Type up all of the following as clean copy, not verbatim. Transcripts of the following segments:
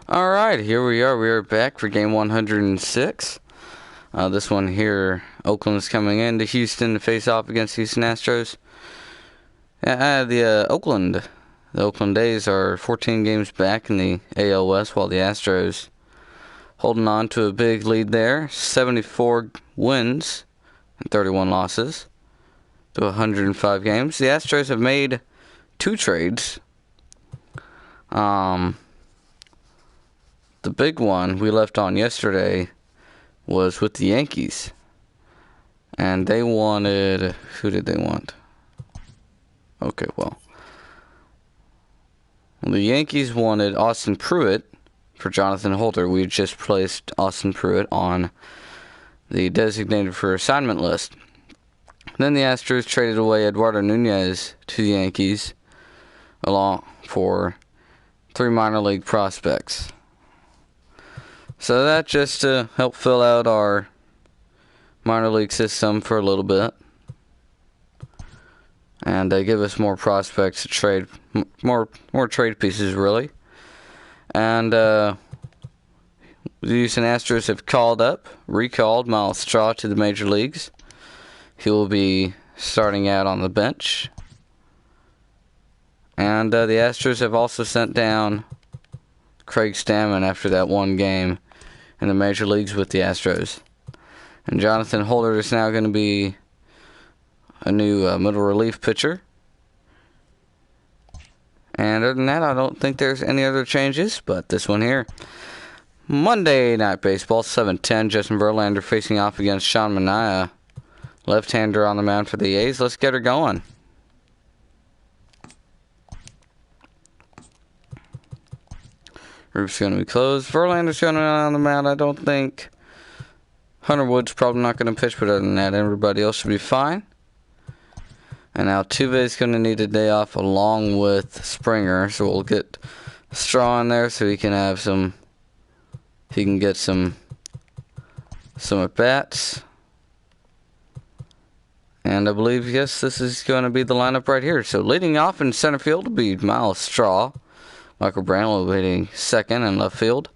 Alright, here we are. We are back for game 106. This one here, Oakland is coming in to Houston to face off against Houston Astros. The Oakland A's are 14 games back in the AL West, while the Astros holding on to a big lead there. 74 wins and 31 losses to 105 games. The Astros have made 2 trades. The big one we left on yesterday was with the Yankees. And they wanted... Who did they want? Okay, well. The Yankees wanted Austin Pruitt for Jonathan Holder. We just placed Austin Pruitt on the designated for assignment list. Then the Astros traded away Eduardo Nunez to the Yankees along for 3 minor league prospects. So that just to help fill out our minor league system for a little bit. And give us more prospects to trade, more trade pieces really. And the Houston Astros have recalled Miles Straw to the major leagues. He will be starting out on the bench. And the Astros have also sent down Craig Stammen after that one game in the major leagues with the Astros. And Jonathan Holder is now going to be a new middle relief pitcher. And other than that, I don't think there's any other changes, but this one here. Monday Night Baseball, 7:10, Justin Verlander facing off against Sean Manaea, left-hander on the mound for the A's. Let's get her going. Roof's going to be closed. Verlander's going on the mound. I don't think Hunter Wood's probably not going to pitch, but other than that, everybody else should be fine. And Altuve's going to need a day off along with Springer, so we'll get Straw in there so he can have some. He can get some at bats. And I believe, yes, this is going to be the lineup right here. So leading off in center field will be Miles Straw. Michael Brantley will be hitting second in left field.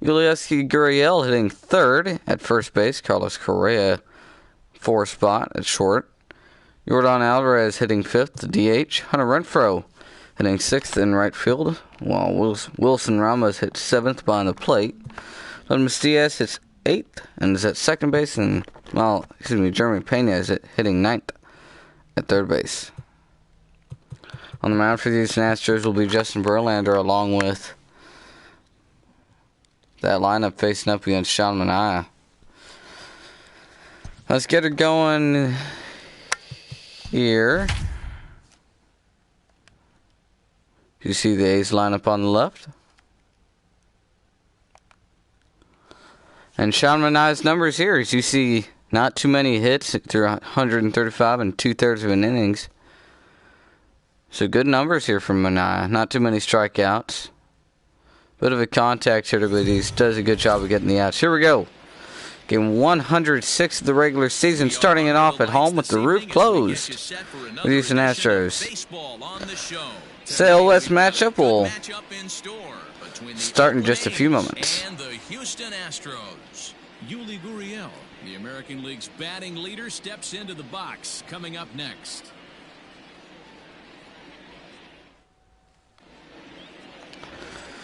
Yulieski Gurriel hitting third at first base. Carlos Correa, 4th spot at short. Yordan Alvarez hitting 5th, the DH. Hunter Renfroe hitting 6th in right field, while Wilson Ramos hits 7th behind the plate. Ledmus Diaz hits 8th and is at second base, and Jeremy Pena is hitting 9th at third base. On the mound for the Houston Astros will be Justin Verlander, along with that lineup facing up against Sean Manaea. Let's get her going here. You see the A's lineup on the left. And Sean Manaea's numbers here, as you see, not too many hits through 135 and 2/3 of an innings. So good numbers here from Manaea. Not too many strikeouts. Bit of a contact hitter, but he does a good job of getting the outs. Here we go. Game 106 of the regular season, starting it off at home with the roof closed. The Houston Astros. AL West matchup will start in just a few moments. And the Houston Astros. Yuli Gurriel, the American League's batting leader, steps into the box. Coming up next.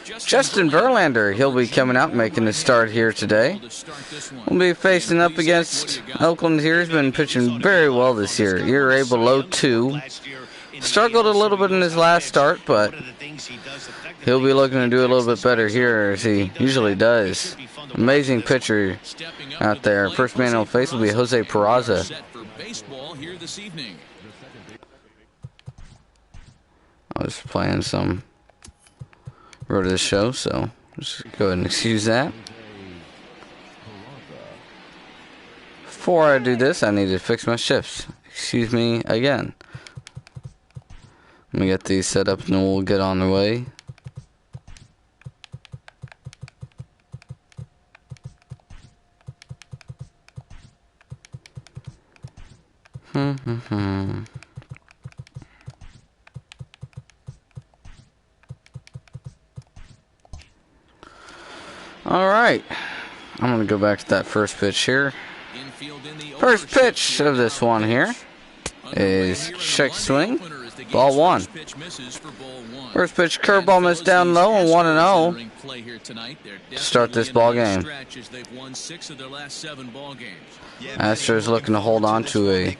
Justin Verlander, he'll be coming out making the start here today. We'll be facing up against Oakland here. He's been pitching very well this year. ERA below 2. Struggled a little bit in his last start, but he'll be looking to do a little bit better here, as he usually does. Amazing pitcher out there. First man on face will be Jose Peraza. I was playing some road to the show, so just go ahead and excuse that. Before I do this, I need to fix my shifts. Excuse me again. Let me get these set up and then we'll get on the way. All right. I'm going to go back to that first pitch here. First pitch of this one here is check swing. Ball 1. First pitch curveball missed down low and 1-0 to start this ball game. Astros looking to hold on to a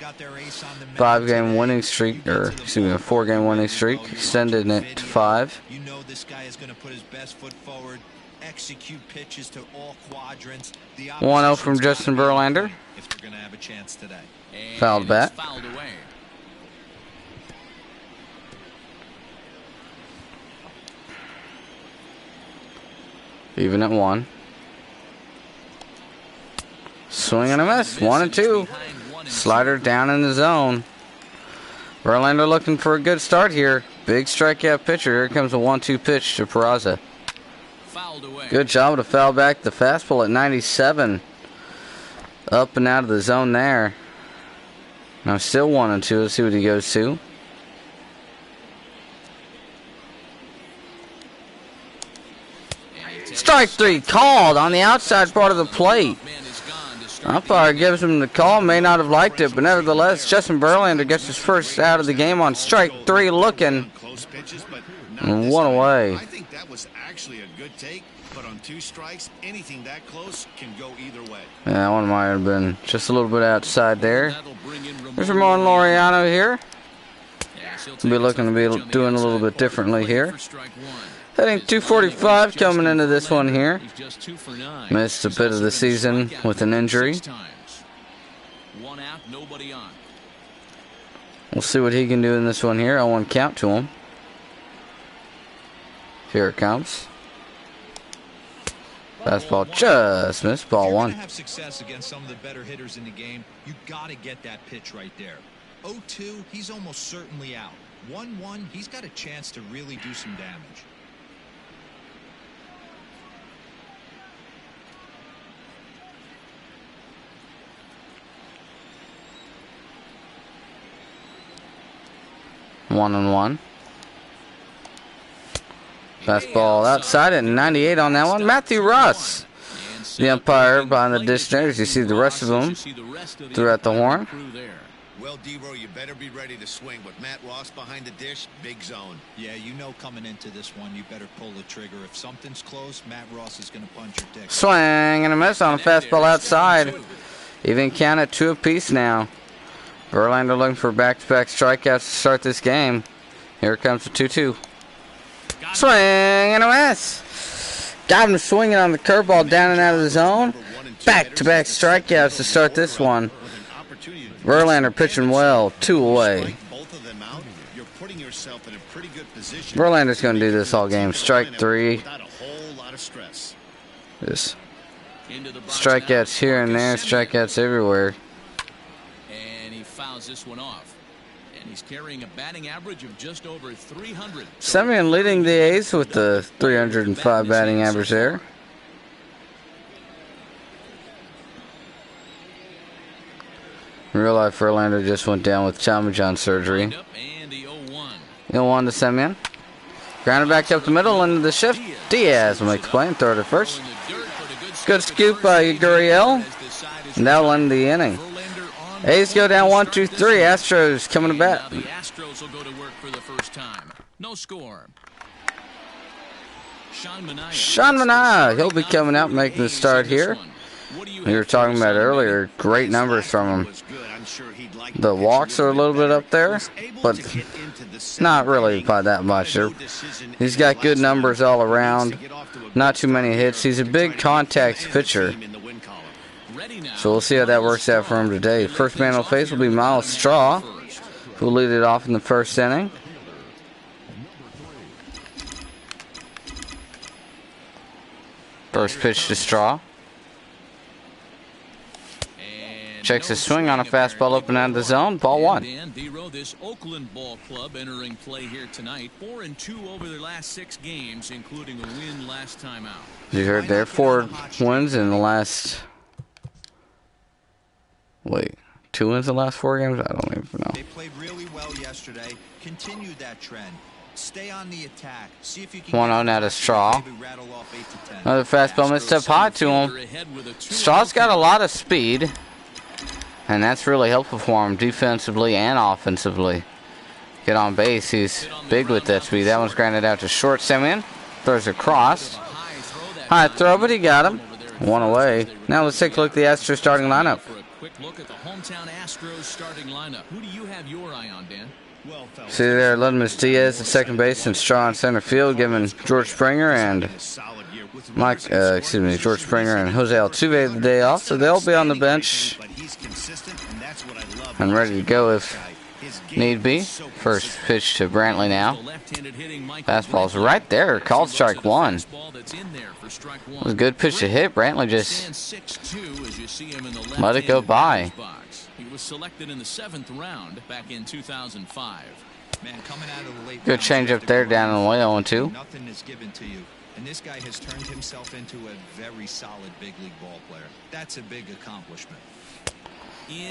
5-game winning streak, or excuse me, a 4-game winning streak, extending it to 5. You know this guy is going to put his best foot forward, execute pitches to all quadrants. 1-0 from Justin Verlander. If they're going to have a chance today. Fouled bat. Even at 1. Swing and a miss. 1-2. Slider down in the zone. Verlander looking for a good start here. Big strikeout pitcher. Here comes a 1-2 pitch to Peraza. Good job to foul back the fastball at 97. Up and out of the zone there. Now still 1-2. Let's see what he goes to. Strike 3 called on the outside part of the plate. Umpire gives him the call. May not have liked it, but nevertheless, Justin Verlander gets his first out of the game on strike 3 looking. And 1 away. I think that was actually a good take, but on 2 strikes, anything that close can go either way. Yeah, that one might have been just a little bit outside there. There's Ramon Laureano here. We'll be looking to be doing a little bit differently here. Heading 245 coming into this one here. Missed a bit of the season with an injury. We'll see what he can do in this one here. 0-1 count to him. Here it comes. Fastball just missed. Ball 1. If you're going to have success against some of the better hitters in the game, you got to get that pitch right there. 0-2, he's almost certainly out. 1-1, he's got a chance to really do some damage. One and 1. Fastball outside at 98 on that one. Matthew Ross, the umpire behind the dish there. As you see the rest of them throughout the horn. Well, D-Row, you better be ready to swing. With Matt Ross behind the dish, big zone. Yeah, you know coming into this one, you better pull the trigger. If something's close, Matt Ross is going to punch your dick. Swing and a miss on a fastball outside. Even count at 2 apiece now. Verlander looking for back-to-back strikeouts to start this game. Here comes the 2-2. Swing and a miss. Got him swinging on the curveball down and out of the zone. Back-to-back strikeouts to start this one. Verlander pitching well. 2 away. Verlander's going to do this all game. Strike 3. Just strikeouts here and there. Strikeouts everywhere. This one off, and he's carrying a batting average of just over 300. Semien leading the A's with the 305 batting average there. In real life, Verlander just went down with Tommy John surgery. 0-1 to Semien. Grounded back up the middle into the shift. Diaz will make the play and throw it at first. Good scoop by Gurriel, and that'll end the inning. A's go down 1-2-3. Astros coming to bat. The Astros will go to work for the first time. No score. Sean Manaea, he'll be coming out making the start here. We were talking about earlier, great numbers from him. The walks are a little bit up there, but not really by that much. He's got good numbers all around. Not too many hits. He's a big contact pitcher. So we'll see how that works out for him today. First man on face will be Miles Straw, who will lead it off in the first inning. First pitch to Straw. Checks his swing on a fastball up and out of the zone. Ball 1. This Oakland ball club entering play here tonight. 4-2 over their last 6 games, including a win last time out. You heard there, 4 wins in the last... Wait, 2 wins in the last 4 games? I don't even know. They played really well yesterday. Continued that trend. Stay on the attack. See if you can 1-0 now to Straw. maybe rattle off 8 to 10. Another fastball missed up high to him. Straw's got a lot of speed, and that's really helpful for him defensively and offensively. Get on base. He's big with that speed. That one's grounded out to short. Semyon throws across. High throw, but he got him. One away. Now let's take a look at the Astros starting lineup. Quick look at the hometown Astros starting lineup. Who do you have your eye on, Dan? Well, fellas, See there, Ledmus Diaz at second base and Straw in center field, giving George Springer and George Springer and Jose Altuve the day off, so they'll be on the bench and ready to go if need be. First pitch to Brantley now. Fastball's right there, called strike one. It was a good pitch to hit. Brantley just let it go by. He was selected in the 7th round back in 2005. man, coming out of the late Good change up there, down in the way, 0-2. Nothing is given to you. And this guy has turned himself into a very solid big league ball player. That's a big accomplishment.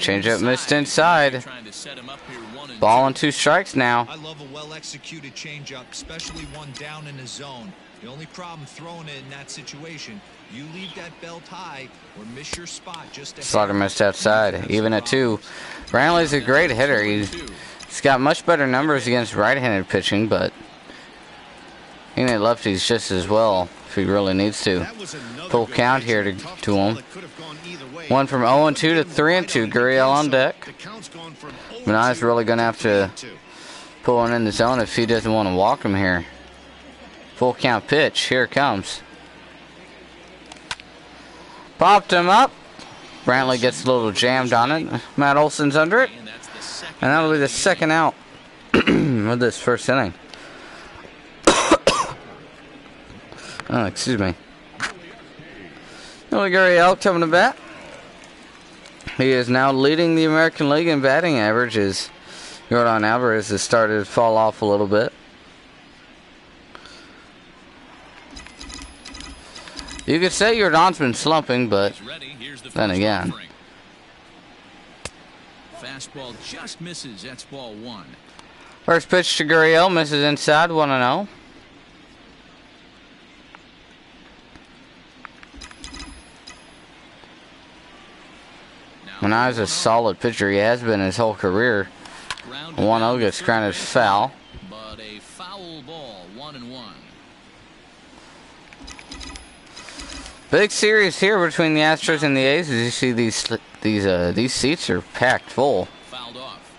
Change up missed inside. Ball and 2 strikes now. I love a well-executed changeup, especially one down in the zone. The only problem throwing it in that situation, you leave that belt high or miss your spot just ahead. Slaughter missed outside, even at 2. Brantley's a great hitter. He's got much better numbers against right-handed pitching, but he can hit lefties just as well if he really needs to. Full count here to him. One from 0-2 to 3-2. Gurriel on deck. Minai's really going to have to pull one in the zone if he doesn't want to walk him here. Full count pitch. Here it comes. Popped him up. Brantley gets a little jammed on it. Matt Olson's under it. And that'll be the second out of this first inning. Oh, excuse me. Yuli Gurriel coming to bat. He is now leading the American League in batting average as Yordan Alvarez has started to fall off a little bit. You could say Yordan's been slumping, but then again. Fastball just misses. That's ball 1. First pitch to Gurriel, misses inside, 1-0. Minai's a solid pitcher. He has been his whole career. 1-0 gets grounded foul. But a foul ball, 1-1. Big series here between the Astros and the A's. As you see, these seats are packed full. Fouled off.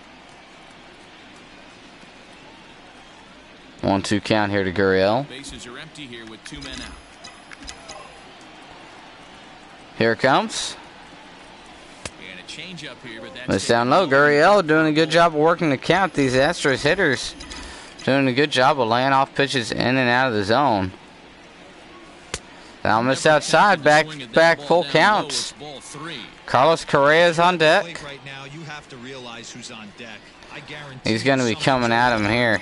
1-2 count here to Gurriel. Bases are empty here with 2 men out. Here it comes. And a change up here, but that's It's down low. Gurriel doing a good job of working the count. These Astros hitters doing a good job of laying off pitches in and out of the zone. Now missed outside, back full counts. Carlos Correa's on deck. He's going to be coming at him here.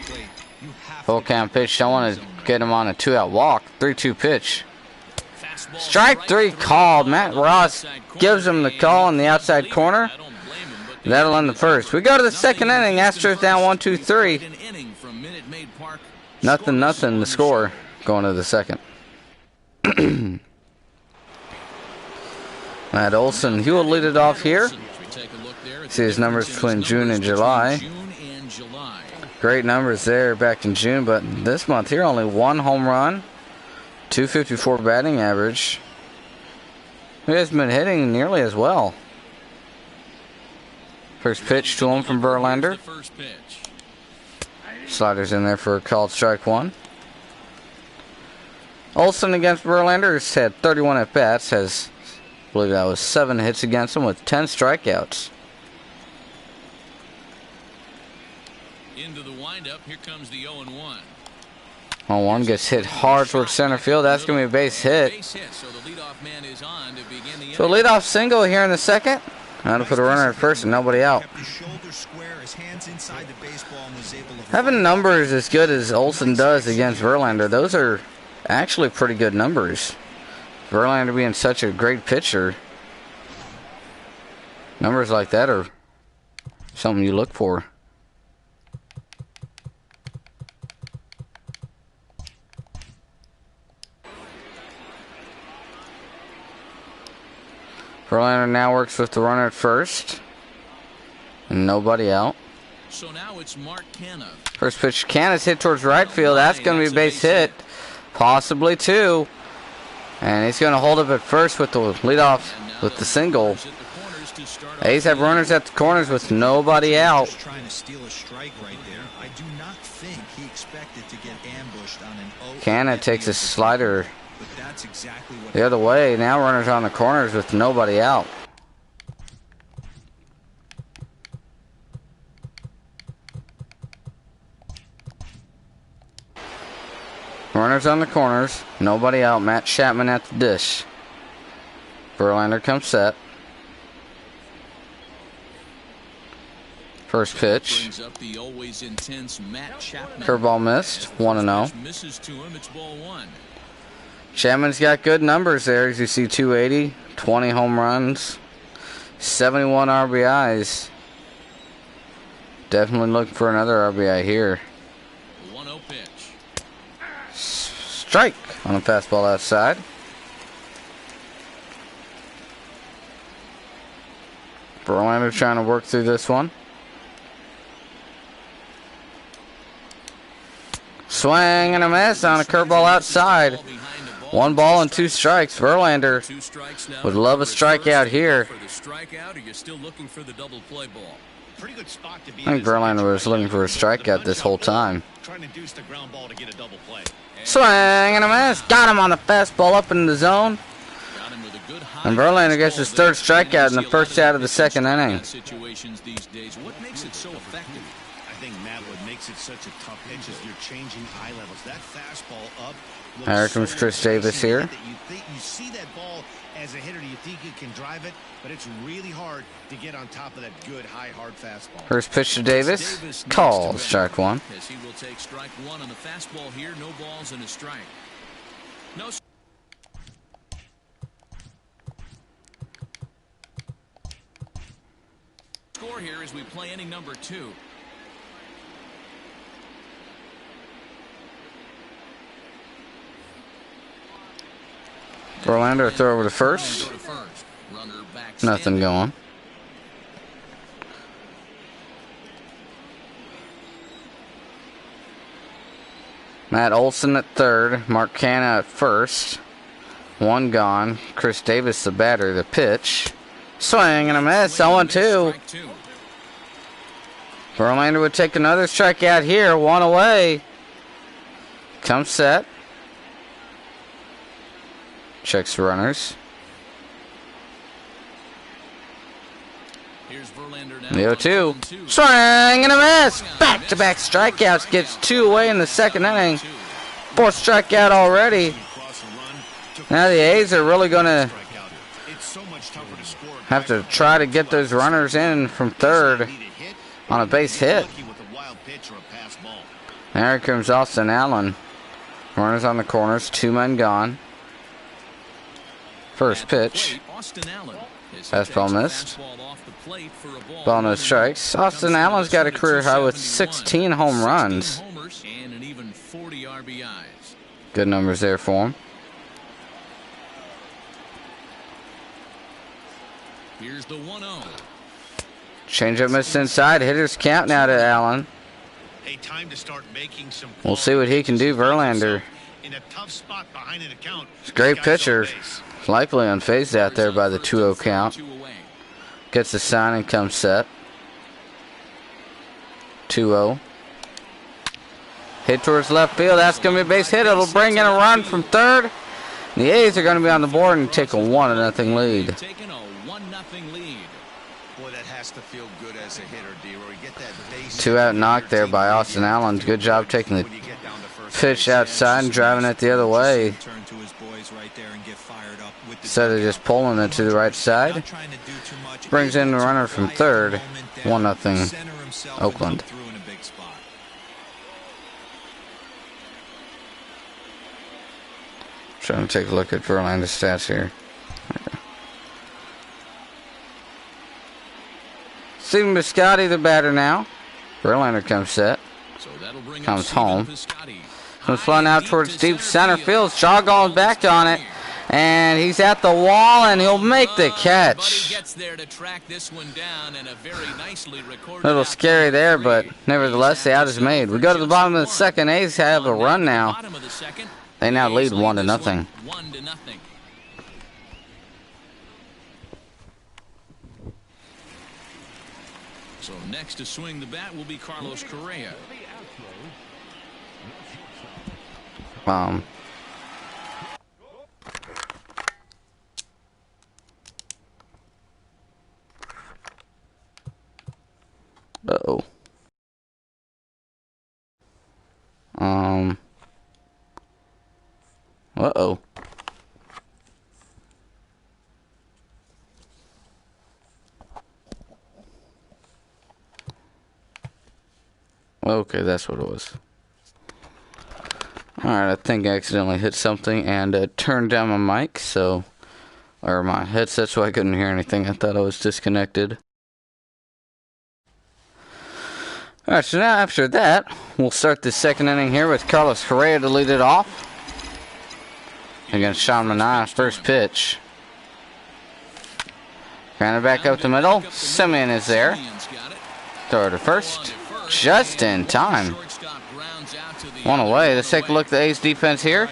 Full count pitch. Don't want to get him on a 2-out walk. 3-2 pitch. Strike 3 called. Matt Ross gives him the call in the outside corner. That'll end the first. We go to the second inning. Astros down 1-2-3. Nothing the score going to the second. Matt Olson, he will lead it off here. See his numbers between June and July. Great numbers there back in June, but this month here only 1 home run, 254 batting average. He hasn't been hitting nearly as well. First pitch to him from Verlander. Sliders in there for a called strike 1. Olson against Verlander has had 31 at-bats, has, I believe that was 7 hits against him with 10 strikeouts. Into the windup, here comes the 0-1. 0-1 gets hit hard towards center field. That's going to be a base hit. So the leadoff man is on to begin the So leadoff single here in the second. That'll put a runner at first and nobody out. Having numbers as good as Olson does against Verlander, those are actually pretty good numbers. Verlander being such a great pitcher, numbers like that are something you look for. Verlander now works with the runner at first. And nobody out. So now it's Mark Canha. First pitch, Canha's hit towards right field. That's going to be a base hit. Possibly two. And he's going to hold up at first with the leadoff with the single. A's have runners at the corners with nobody out. Trying to steal a strike right there. I do not think he expected to get ambushed on an 0. Canha takes a slider But that's exactly what the other way. Now runners on the corners with nobody out. Runners on the corners, nobody out. Matt Chapman at the dish. Verlander comes set. First pitch. Brings up the always intense Matt Chapman. Curveball missed. 1-0. Misses to him. It's ball one. Chapman's got good numbers there. As you see, 280, 20 home runs, 71 RBIs. Definitely looking for another RBI here. 1-0 pitch. Strike on a fastball outside. Verlander trying to work through this one. Swing and a miss on a curveball outside. 1 ball and 2 strikes. Verlander would love a strikeout here. For the strikeout, or you're still looking for the double play ball? Pretty good spot to be I think Verlander was looking for a strikeout this whole time. Trying to deuce the ground ball to get a double play. Swing and a miss. Got him on the fastball up in the zone. Got him with a good high And Verlander gets his third strikeout in the first out of the second inning. Situations these days. What makes it so effective? I think, Matt, what makes it such a tough pitch is you're changing eye levels. That fastball up. Here comes Chris Davis here. You see that ball as a hitter, you think you can drive it, but it's really hard to get on top of that good, high, hard fastball. First pitch to Davis. Call. Strike one. As he will take strike one on the fastball here. No balls and a strike. No. Score here as we play inning number 2. Verlander throw over to first. Nothing going. Matt Olson at third. Mark Canha at first. 1 gone. Chris Davis the batter. The pitch. Swing and a miss. 0-2. Verlander would take another strikeout here. 1 away. Comes set. Checks runners. The 0-2. Swing and a miss. Back-to-back strikeouts. Gets 2 away in the second inning. 4th strikeout already. Now the A's are really going to have to try to get those runners in from third on a base hit. There comes Austin Allen. Runners on the corners. 2 men gone. First pitch. Fastball missed. Ball no strikes. Austin Allen's got a career high with 16 home runs. Good numbers there for him. Here's the 1-0. Changeup missed inside. Hitters count now to Allen. We'll see what he can do. Verlander. He's a great pitcher. Likely unfazed out there by the 2-0 count. Gets the sign and comes set. 2-0. Hit towards left field. That's going to be a base hit. It'll bring in a run from third. The A's are going to be on the board and take a 1-0 lead. Taking a 1-0 lead. Boy, that has to feel good as a hitter, D-Roy. Get that base 2-out knock there by Austin Allen. Good job taking the pitch outside and driving it the other way. Instead of just pulling it to the right side. Brings in the runner from third. 1-0 Oakland. Trying to take a look at Verlander's stats here. Steven Biscotti the batter now. Verlander comes set. Comes home. Comes flying out towards deep center field. Shaw going back on it. And he's at the wall, and he'll make the catch. Gets there to track this one down, and a very nicely recorded A little scary there, but nevertheless, the out is made. We go to the bottom of the second. A's have a run now. They now lead 1-0. 1-0. So next to swing the bat will be Carlos Correa. Uh-oh. Uh-oh. Okay, that's what it was. Alright, I think I accidentally hit something and turned down my mic, or my headset, so I couldn't hear anything. I thought I was disconnected. Alright, so now after that, we'll start the second inning here with Carlos Correa to lead it off against Sean Manaea, first pitch. Grounded back up the middle. Simeon is there. Throw to first. Just in time. One away. Let's take a look at the A's defense here.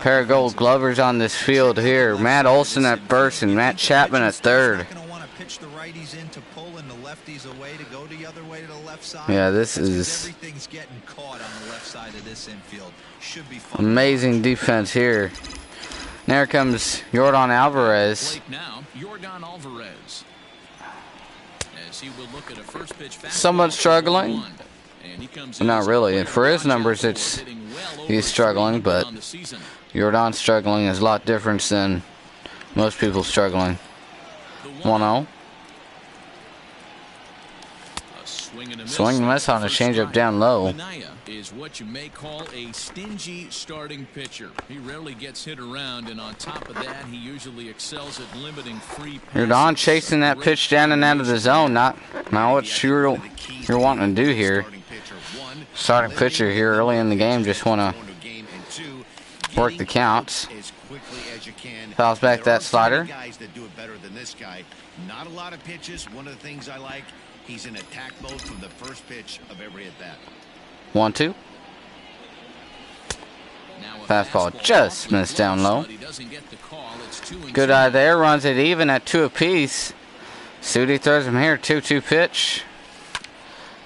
Pair of gold glovers on this field here. Matt Olson at first and Matt Chapman at third. Yeah, this is amazing defense here. And there comes Yordan Alvarez. Somewhat struggling. Not really. And for his numbers, he's struggling, but Yordan struggling is a lot different than most people struggling. 1-0. Swing and miss on a changeup down low. Is what you may call a stingy starting pitcher. He rarely gets hit around, and on top of that, he usually excels at limiting free passes. Yordan chasing that pitch down and out of the zone. Not what you're wanting to do here. Starting pitcher here early in the game just want to work the counts. Fouls back that slider. Not a lot of pitches. One of the things I like, he's in attack mode from the first pitch of every at bat. 1-2. Fastball just missed down low. Good eye there. Runs it even at 2 apiece. Sudi throws him here. 2-2 pitch.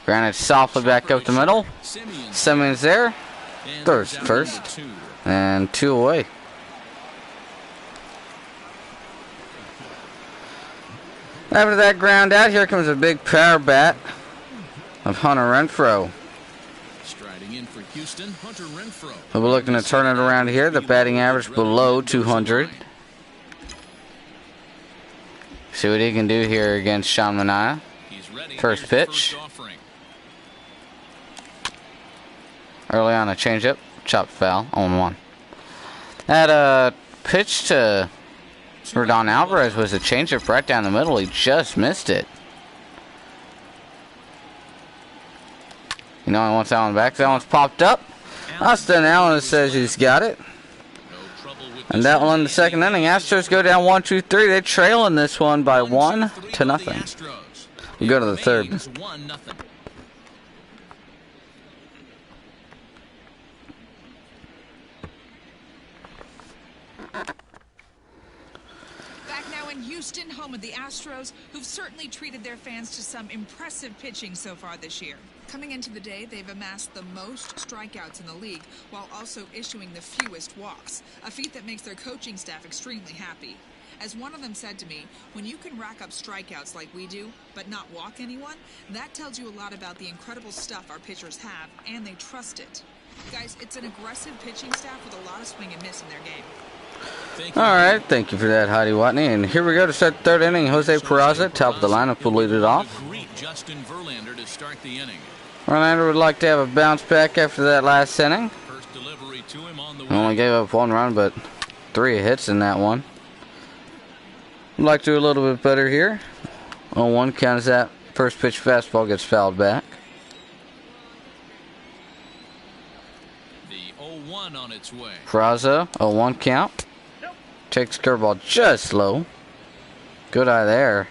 Grounded softly back up the middle. Simmons there. Throws first. And 2 away. After that ground out, here comes a big power bat of Hunter Renfroe. We're looking to turn it around here. The batting average below 200. See what he can do here against Sean Manaea. First pitch. Early on a changeup. Chopped foul. 0-1. That pitch to Yordan Alvarez was a changeup right down the middle. He just missed it. He wants that one back. That one's popped up. Austin Allen says he's got it. And that one in the second inning. Astros go down 1-2-3. They're trailing this one by 1-0. We go to the third. Houston, home of the Astros, who've certainly treated their fans to some impressive pitching so far this year. Coming into the day, they've amassed the most strikeouts in the league, while also issuing the fewest walks, a feat that makes their coaching staff extremely happy. As one of them said to me, when you can rack up strikeouts like we do, but not walk anyone, that tells you a lot about the incredible stuff our pitchers have, and they trust it. Guys, it's an aggressive pitching staff with a lot of swing and miss in their game. Alright, thank you for that, Heidi Watney. And here we go to start the third inning. Jose Peraza, top of the lineup, will lead it off. Verlander would like to have a bounce back after that last inning. Only gave up 1 run, but 3 hits in that one. Would like to do a little bit better here. 0-1 count as that first pitch fastball gets fouled back. The 0-1 on its way. Peraza, 0-1 count. Takes curveball just low. Good eye there.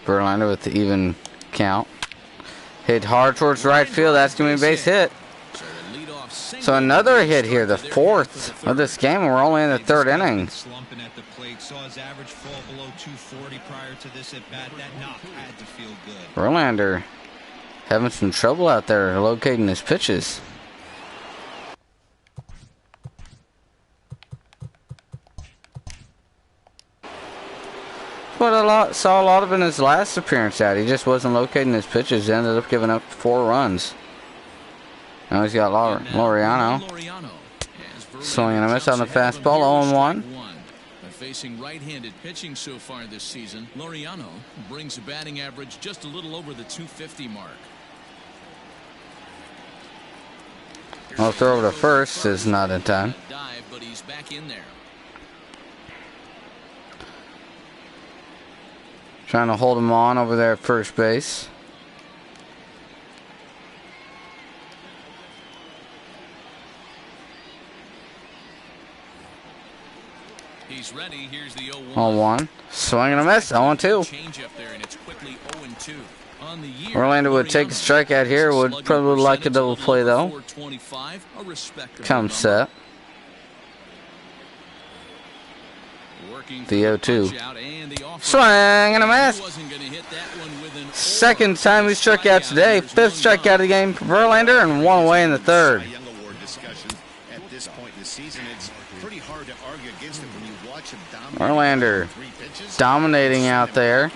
Verlander with the even count. Hit hard towards right field. That's going to be a base hit. So another hit here, the fourth of this game, and we're only in the third inning. Slumping at the plate, saw his average fall below 240 prior to this at bat. That knock had to feel good. Verlander having some trouble out there locating his pitches. But saw a lot of in his last appearance out. He just wasn't locating his pitches. He ended up giving up 4 runs. Now he's got Laureano. Swinging a miss on the fastball, 0-1. Facing right-handed pitching so far this season, Laureano brings a batting average just a little over the 250 mark. I'll throw over to first is not in time. Dive, but he's back in there. Trying to hold him on over there at first base. He's ready. Here's the 0-1. 0-1. Swing and a miss. 0-2. Change up there, and it's quickly 0-2. On the year, Orlando would take a strikeout here. Would probably like a double play though. Come set. The 0-2. Swing and a miss. Second time he struck out today. 5th strikeout of the game for Verlander, and 1 away in the 3rd. Verlander dominating out there.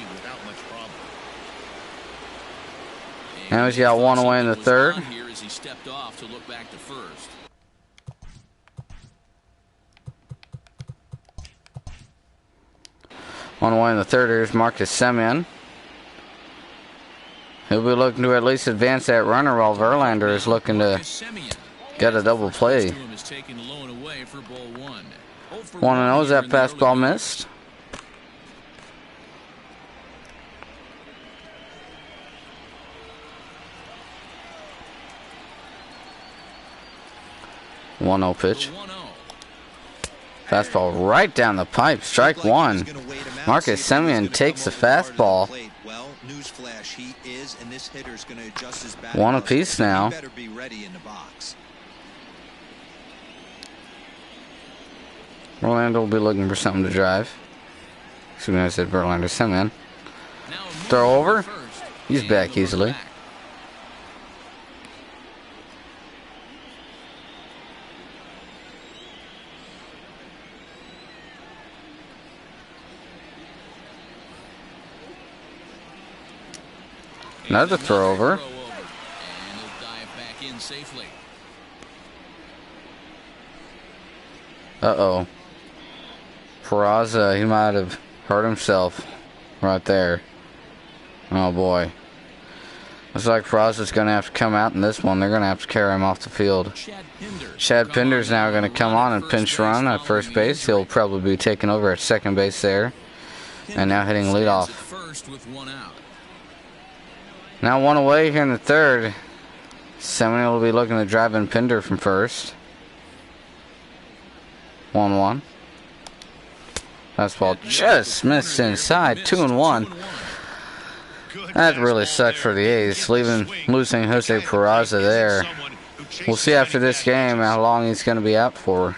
Now he's got 1 away in the 3rd. One away in the 3rd. Here's Marcus Semien. He'll be looking to at least advance that runner while Verlander is looking to get a double play. 1-0 is that fastball missed. One-0 pitch. Fastball right down the pipe. Strike 1. Marcus Semien takes the fastball. 1 apiece now. Verlander will be looking for something to drive. Excuse me, I said Verlander. Semien. Throw over. He's back easily. Another throw over. Uh-oh. Peraza, he might have hurt himself right there. Oh boy. Looks like Peraza's going to have to come out in this one. They're going to have to carry him off the field. Chad Pinder's now going to come on and pinch run at first base. He'll probably be taking over at second base there. And now hitting leadoff. Now 1 away here in the 3rd. Semien will be looking to drive in Pinder from first. 1-1. Fastball just missed inside. 2-1. That really sucked for the A's, losing Jose Peraza there. We'll see after this game how long he's going to be out for.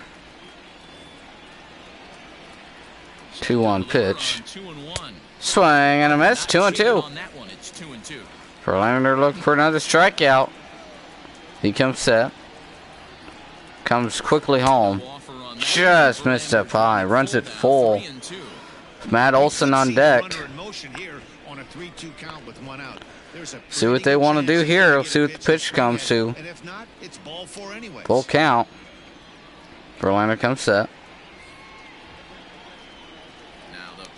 2-1 pitch. Swing and a miss. 2-2. Verlander looking for another strikeout. He comes set. Comes quickly home. Just missed up high. Runs it full. Matt Olson on deck. See what they want to do here. We'll see what the pitch comes to. Full count. Verlander comes set.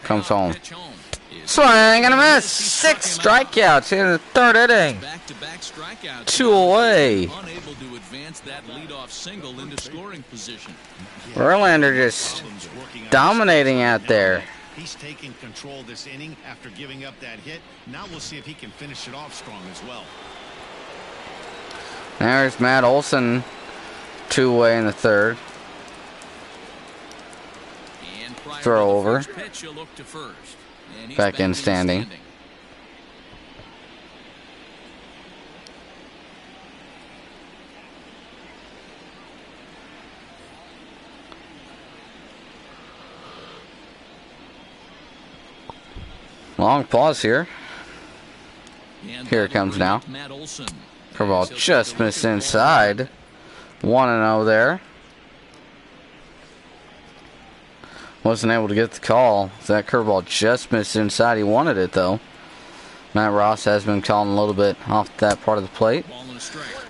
Comes home. Swing and a miss. 6 strikeouts in the 3rd inning. 2 away. Verlander just dominating out there. He's taking control of this inning after giving up that hit. Now we'll see if he can finish it off strong as well. There's Matt Olson, 2-away in the third. Throw over. Back in standing. Long pause here. Here it comes now. Curveball just missed inside. 1-0 there. Wasn't able to get the call. That curveball just missed inside. He wanted it though. Matt Ross has been calling a little bit off that part of the plate.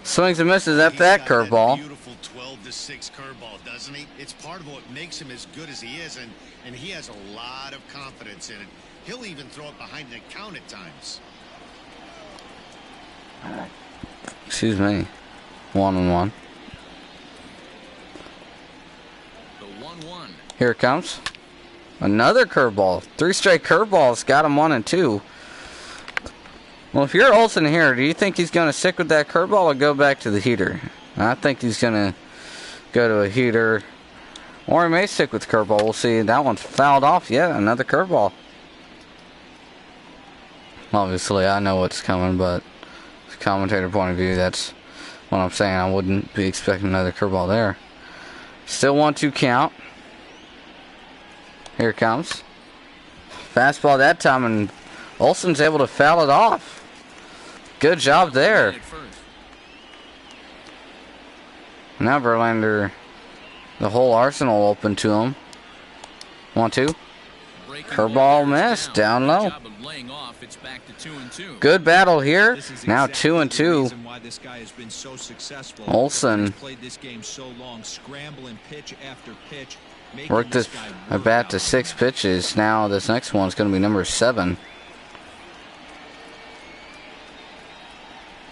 Swings and misses at that curveball. Beautiful 12-6 curveball, doesn't he? It's part of what makes him as good as he is, and he has a lot of confidence in it. He'll even throw it behind the count at times. Excuse me. 1-1. Here it comes. Another curveball. 3 straight curveballs. Got him 1-2. Well, if you're Olson here, do you think he's going to stick with that curveball or go back to the heater? I think he's going to go to a heater. Or he may stick with the curveball. We'll see. That one's fouled off. Yeah, another curveball. Obviously, I know what's coming, but from a commentator point of view, that's what I'm saying. I wouldn't be expecting another curveball there. Still 1-2 count. Here it comes. Fastball that time, and Olson's able to foul it off. Good job there. Now Verlander, the whole arsenal open to him. 1-2. Curveball missed, down low. Good battle here. Now 2-2. Olson worked this at bat to 6 pitches. Now this next one's going to be number 7.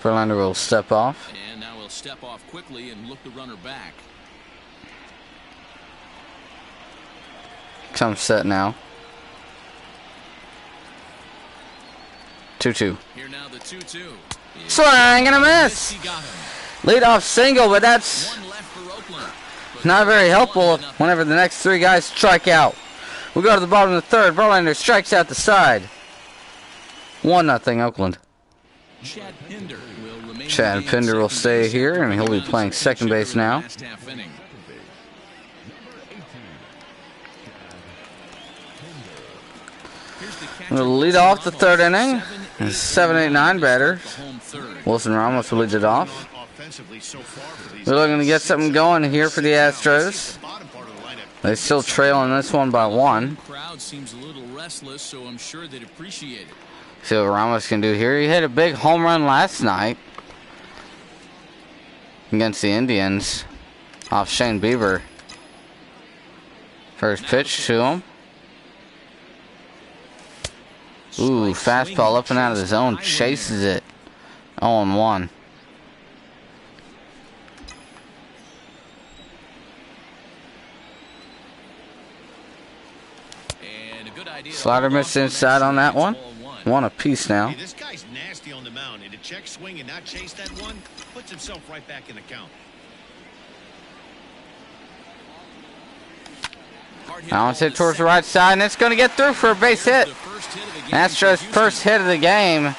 Verlander will step off. And now he'll step off quickly and look the runner back. Comes set now. 2-2. Here now the 2-2. Swing and a miss. Leadoff single, but that's not very helpful whenever the next 3 guys strike out. We go to the bottom of the third. Verlander strikes out the side. 1-0 Oakland. Chad Pinder will stay here, and he'll be playing second base now. We'll lead off the third inning. 7-8-9 batter. Wilson Ramos will lead it off. We're looking to get something going here for the Astros. They still trail in this one by 1. Crowd seems a little restless, so I'm sure they'd appreciate it. See what Ramos can do here. He hit a big home run last night against the Indians off Shane Bieber. First pitch to him. Ooh, fastball up and out of the zone. Chases it. 0-1. Slider missed inside on that one. 1 apiece now. Hey, this guy's nasty on the mound, and to check swing and not chase that one puts himself right back in the count. Now it's hit towards the right side, and it's going to get through for a base hit. Astros' first hit of the game.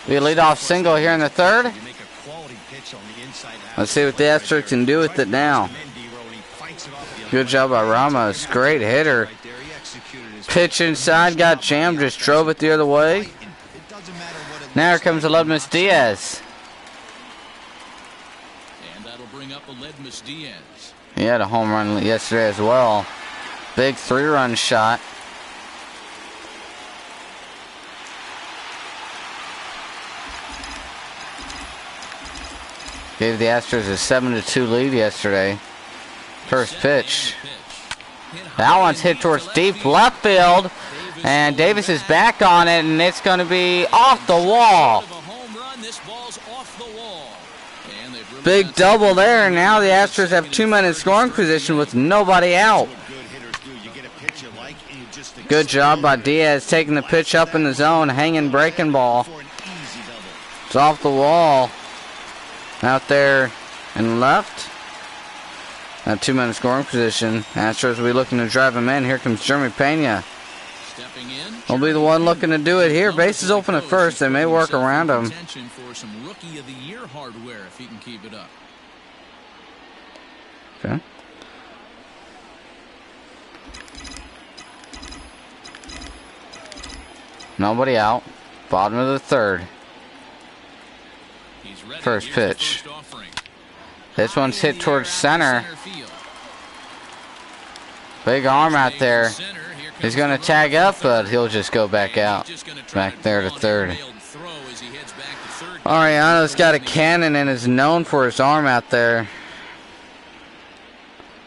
We lead off single here in the third. Let's see what the Astros can do with it now. Good job by Ramos. Great hitter. Pitch inside, got jammed, just drove it the other way. Now here comes Aledmus Diaz. And that'll bring up Aledmus Diaz. He had a home run yesterday as well. Big 3-run shot. Gave the Astros a 7-2 lead yesterday. First pitch. That one's hit towards deep left field. And Davis is back on it, and it's going to be off the wall. Big double there, and now the Astros have 2 men in scoring position with nobody out. Good job by Diaz taking the pitch up in the zone, hanging breaking ball. It's off the wall. Out there and left. At 2-man scoring position. Astros will be looking to drive him in. Here comes Jeremy Pena. He'll be the one looking to do it here. Bases open at first. They may work around him. For some rookie of the year hardware if he can keep it up. Okay. Nobody out. Bottom of the third. First pitch. This one's hit towards center. Big arm out there. He's going to tag up, but he'll just go back out. Back there to third. Ariano's got a cannon and is known for his arm out there.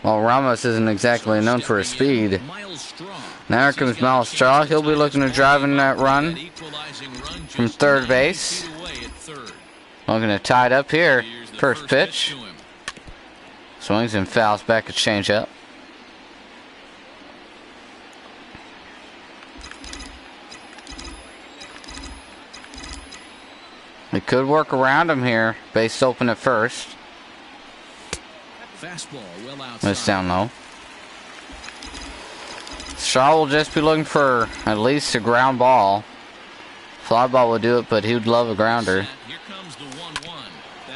While Ramos isn't exactly known for his speed. Now here comes Miles Straw. He'll be looking to drive in that run from third base. Looking to tie it up here. First pitch. Swings and fouls back at changeup. We could work around him here. Base open at first. Missed down low. Shaw will just be looking for at least a ground ball. Fly ball would do it, but he would love a grounder.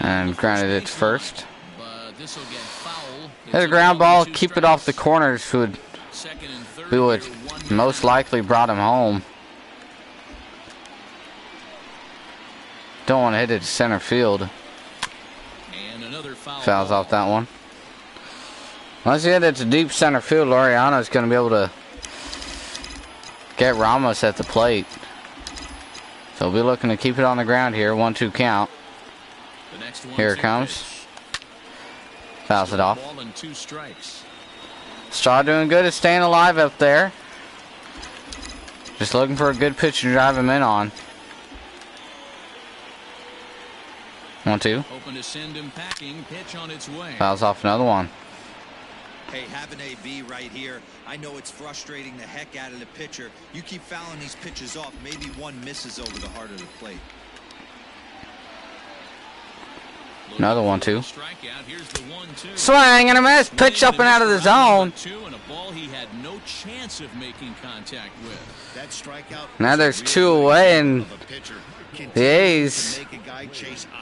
And grounded it to first. Hit a ground ball, keep it off the corners, who would most likely brought him home. Don't want to hit it to center field. Fouls off that one. Once you hit it to deep center field, Laureano is going to be able to get Ramos at the plate. So we'll be looking to keep it on the ground here. 1-2 count. Here it comes. Fouls it off. Straw doing good at staying alive up there. Just looking for a good pitch to drive him in on. 1-2. Fouls off another one. Hey, having a B right here, I know it's frustrating the heck out of the pitcher. You keep fouling these pitches off, maybe one misses over the heart of the plate. Another 1-2. Swing and a miss. Pitch up and out of the zone. Now there's 2 away, and the A's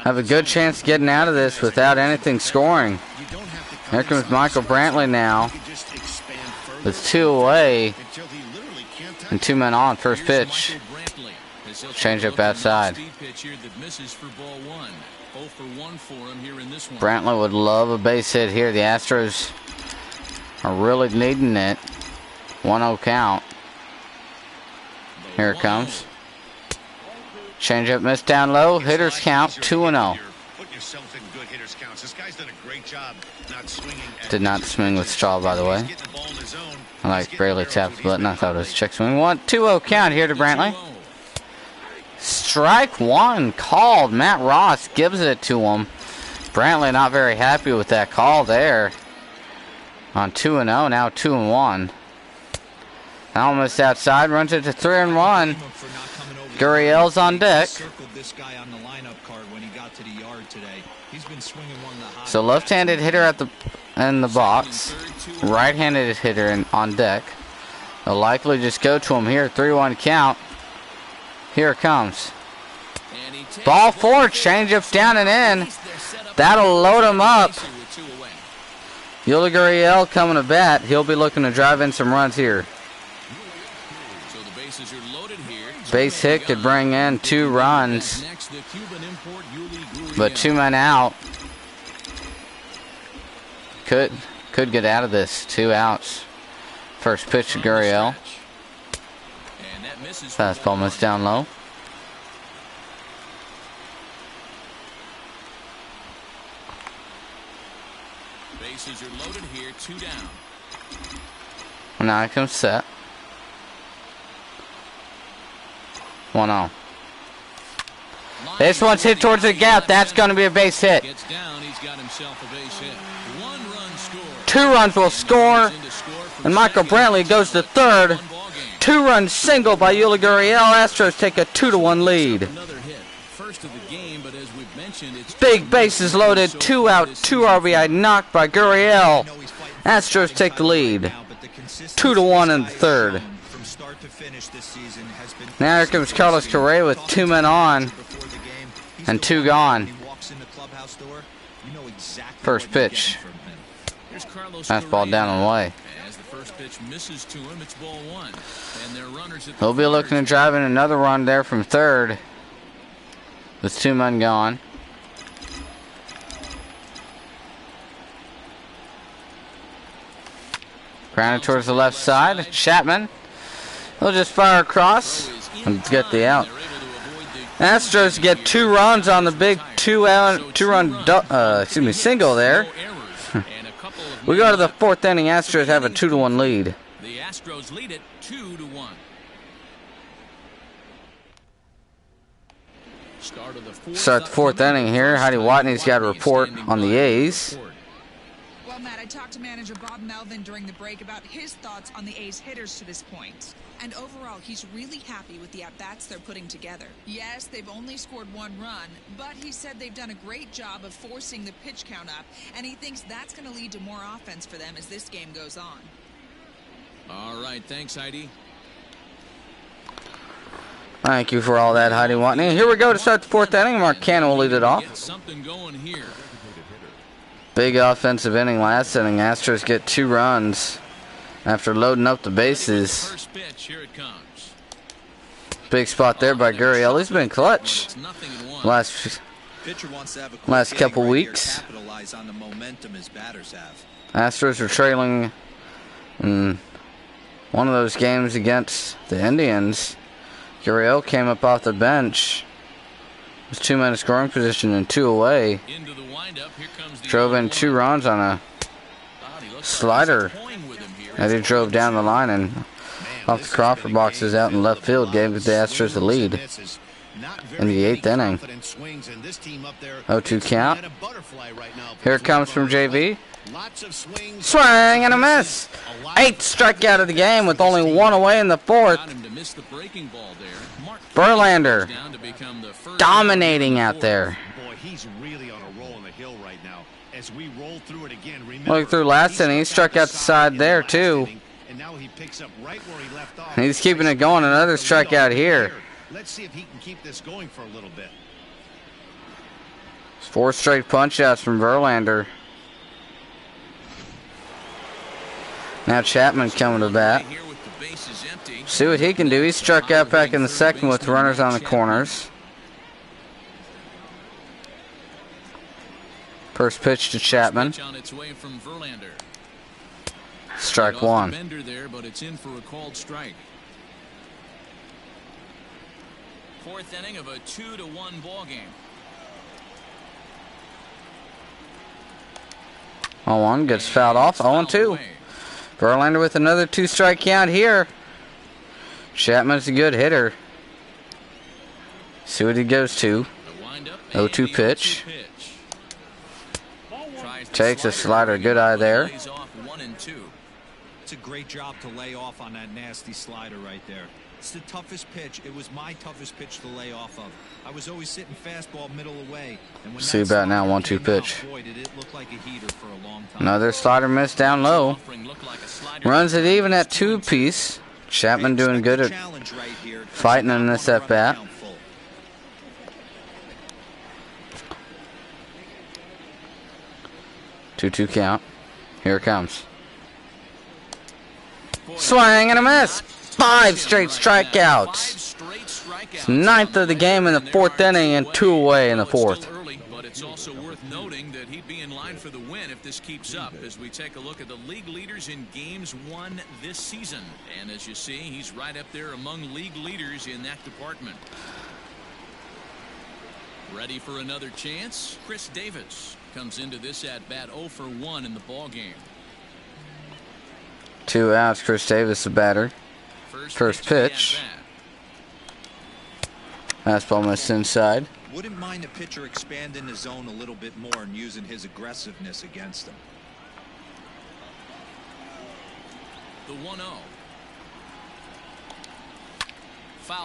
have a good chance of getting out of this without anything scoring. Here comes Michael Brantley now. With 2 away and 2 men on. First pitch. Change up outside. Brantley would love a base hit here. The Astros are really needing it. 1-0 count. Here it comes. Change up, miss down low. Hitters count 2-0. Did not swing with Straw, by the way. I like barely tapped the button. I thought it was check swing. 2-0 count here to Brantley. Strike one called. Matt Ross gives it to him. Brantley not very happy with that call there. On 2-0, now 2-1. Almost outside, runs it to 3-1. Gurriel's on deck. So left-handed hitter in the box. Right-handed hitter on deck. They'll likely just go to him here. 3-1 count. Here it comes. Ball forward, changeup down and in. That'll load him up. Yuli Gurriel coming to bat. He'll be looking to drive in some runs here. Base hit could bring in 2 runs, but 2 men out. Could get out of this. 2 outs. First pitch to Gurriel. Fastball missed down low. Bases are loaded here, 2 down. Now it comes set. 1-0. This one's hit towards the gap. That's going to be a base hit. 2 runs will score. And Michael Brantley goes to third. 2-run single by Yuli Gurriel. Astros take a 2-1 lead. Another hit. First of the game, but as we've mentioned, it's Big bases loaded, 2 out, 2 RBI knocked by Gurriel. Astros take the lead, 2-1 in the third. Now here comes Carlos Correa with 2 men on and 2 gone. First pitch. Fastball down and away. As the first pitch misses to him, it's ball 1. And their runners at the He'll be looking to drive in another run there from third with 2 men gone. Grounded towards the left side. Chapman. He'll just fire across and get the out. Astros get 2 runs on the big 2-run single there. We go to the 4th inning. Astros have a 2-1 lead. The Astros lead it 2-1. Start the 4th inning here. Heidi Watney's got a report on the A's. Well, Matt, I talked to manager Bob Melvin during the break about his thoughts on the A's hitters to this point. And overall, he's really happy with the at-bats they're putting together. Yes, they've only scored 1 run, but he said they've done a great job of forcing the pitch count up, and he thinks that's going to lead to more offense for them as this game goes on. All right, thanks, Heidi. Thank you for all that, Heidi Watney. Here we go to start the 4th inning. Marcano will lead it off. Get something going here. Big offensive inning last inning. Astros get 2 runs after loading up the bases. First pitch, here it comes. Big spot there by Gurriel. He's been clutch It's nothing in 1. last couple weeks. Astros are trailing in one of those games against the Indians. Gurriel came up off the bench. Was 2 men in scoring position and 2 away. Into the windup. Here comes the Drove in 2 runs on a slider that he drove down the line and off the Crawford boxes out in left field. Gave the Astros the lead in the 8th inning. 0-2 count. Here it comes from JV. Swing and a miss. 8th strikeout of the game with only 1 away in the 4th. Verlander dominating out there. Look through last inning, he struck out the side there too. He's keeping it going. Another strikeout here. Let's see if he can keep this going for a little bit. 4 straight punch-outs from Verlander. Now Chapman coming to bat. See what he can do. He struck out back in the 2nd with runners on the corners. First pitch to Chapman. Strike 1. There, but it's in for a called strike. 4th inning of a 2-1 ball game. 0-1 gets fouled off. 0-2. Verlander with another 2-strike count here. Chapman's a good hitter. See what he goes to. 0-2 pitch. Takes a slider. Good eye there. It's a great job to lay off on that nasty slider right there. It's the toughest pitch. It was my toughest pitch to lay off of. I was always sitting fastball middle away. And when see about now 1-2 pitch. Boy, did it look like a heater for a long time. Another slider miss down low. Runs it even at 2 apiece. Chapman doing good at fighting in this at bat. 2-2 count. Here it comes. Swing and a miss. 5 straight strikeouts. It's 9th of the game in the 4th inning and 2 away in the 4th. But it's also worth noting that he'd be in line for the win if this keeps up as we take a look at the league leaders in games won this season. And as you see, he's right up there among league leaders in that department. Ready for another chance? Chris Davis comes into this at-bat 0 for 1 in the ball game. 2 outs. Chris Davis, the batter. First pitch. Fastball missed inside. Wouldn't mind the pitcher expanding the zone a little bit more and using his aggressiveness against him. The 1-0.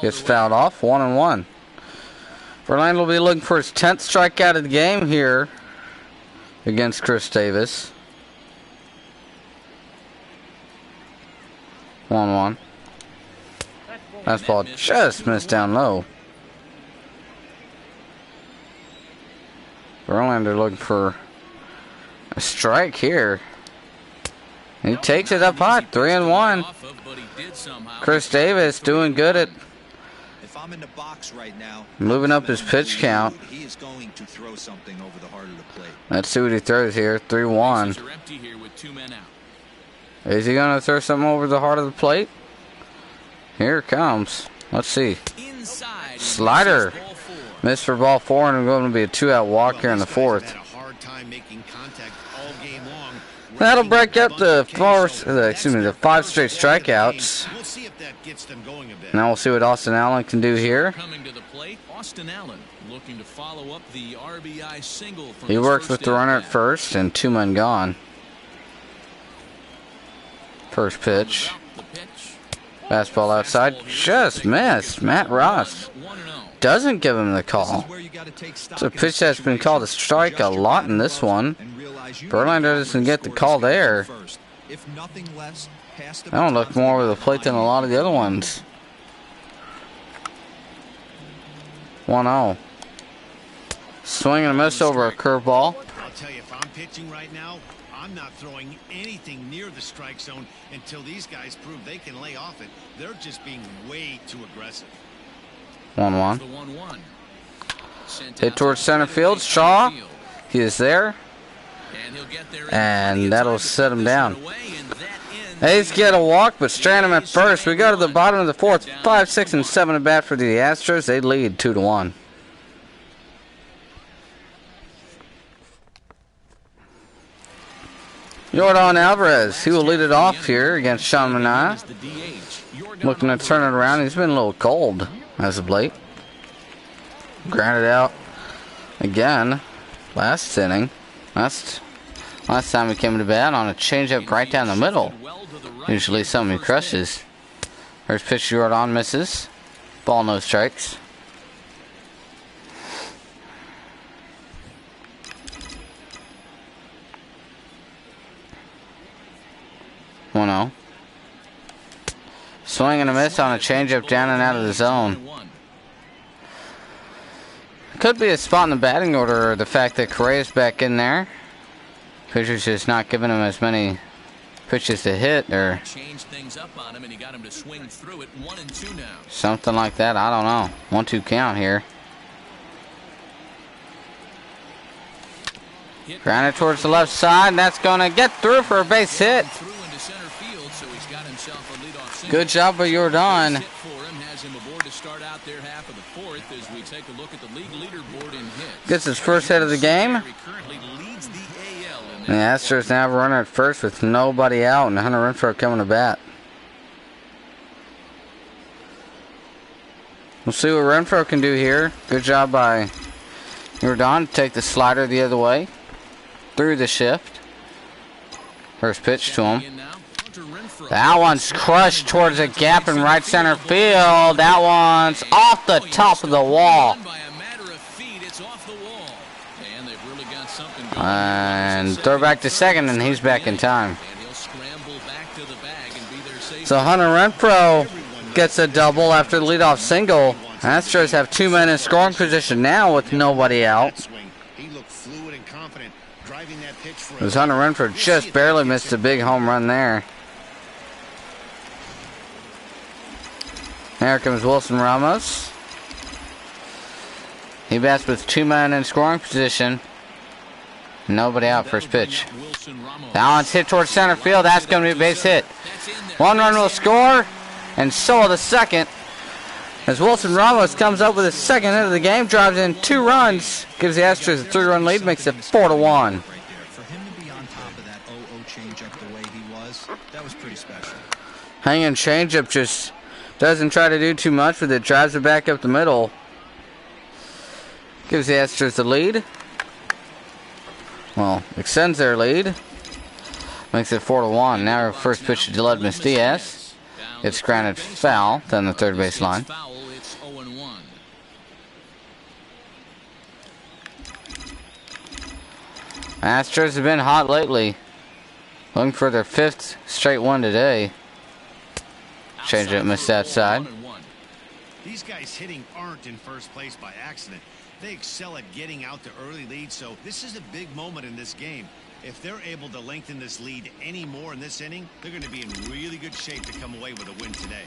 Gets fouled off. 1-1. Verlander will be looking for his 10th strikeout of the game here against Chris Davis. 1-1. Fastball just missed down low. Verlander looking for a strike here. He takes it up high. 3-1. Chris Davis doing good at If I'm in the box right now, moving up his pitch count. he is going to throw something over the heart of the plate. Let's see what he throws here. 3-1. Is he going to throw something over the heart of the plate? Here it comes. Let's see. Slider. Missed for ball 4, and going to be a 2-out walk here in the 4th. That'll break up the 5 straight strikeouts. Now we'll see what Austin Allen can do here. He works with the runner at first, and 2 men gone. First pitch. Fastball outside. Just missed. Matt Ross doesn't give him the call. It's a pitch that's been called a strike a lot in this one. Verlander doesn't get the call there. That one looked more over the plate than a lot of the other ones. 1-0. Swing and a miss over a curveball. I'll tell you, if I'm pitching right now, I'm not throwing anything near the strike zone until these guys prove they can lay off it. They're just being way too aggressive. 1-1. Hit towards center field. Shaw. He is there. And that'll set him down. A's get a walk, but strand him at first. We go to the bottom of the 4th. 5, 6, and 7 at bat for the Astros. They lead 2-1. Yordan Alvarez, he will lead it off here against Sean Manaea. Looking to turn it around. He's been a little cold as of late. Grounded out again last inning. Last time he came to bat on a changeup right down the middle. Usually something he crushes. First pitch, Yordan misses. Ball, no strikes. Swing and a miss on a changeup down and out of the zone. Could be a spot in the batting order, or the fact that Correa's back in there. Pitcher's just not giving him as many pitches to hit, or something like that. I don't know. 1-2 count here. Grounded towards the left side, and that's going to get through for a base hit. Good job by Yordan. Gets his first hit of the game. The Astros now have a runner at first with nobody out, and Hunter Renfroe coming to bat. We'll see what Renfroe can do here. Good job by Yordan to take the slider the other way. Through the shift. First pitch to him. That one's crushed towards a gap in right center field. That one's off the top of the wall. And throw back to second, and he's back in time. So Hunter Renfroe gets a double after the leadoff single. Astros have 2 men in scoring position now with nobody out. As Hunter Renfroe just barely missed a big home run there. Here comes Wilson Ramos. He bats with 2 men in scoring position. Nobody out. First pitch. That one's hit towards center field. That's going to be a base hit. 1 run will score, and so will the second. As Wilson Ramos comes up with his second hit of the game, drives in 2 runs, gives the Astros a 3-run lead, makes it 4-1. For him to be on top of that 0-0 changeup the way he was, that was pretty special. Hanging changeup, just doesn't try to do too much with it. Drives it back up the middle. Gives the Astros the lead. Well, extends their lead. Makes it 4-1. Now our first pitch to Diaz. It's granted foul down the third base line. Foul, it's 0-1. Astros have been hot lately. Looking for their 5th straight one today. Change it, missed that side. These guys hitting aren't in first place by accident. They excel at getting out to early leads, so this is a big moment in this game. If they're able to lengthen this lead any more in this inning, they're going to be in really good shape to come away with a win today.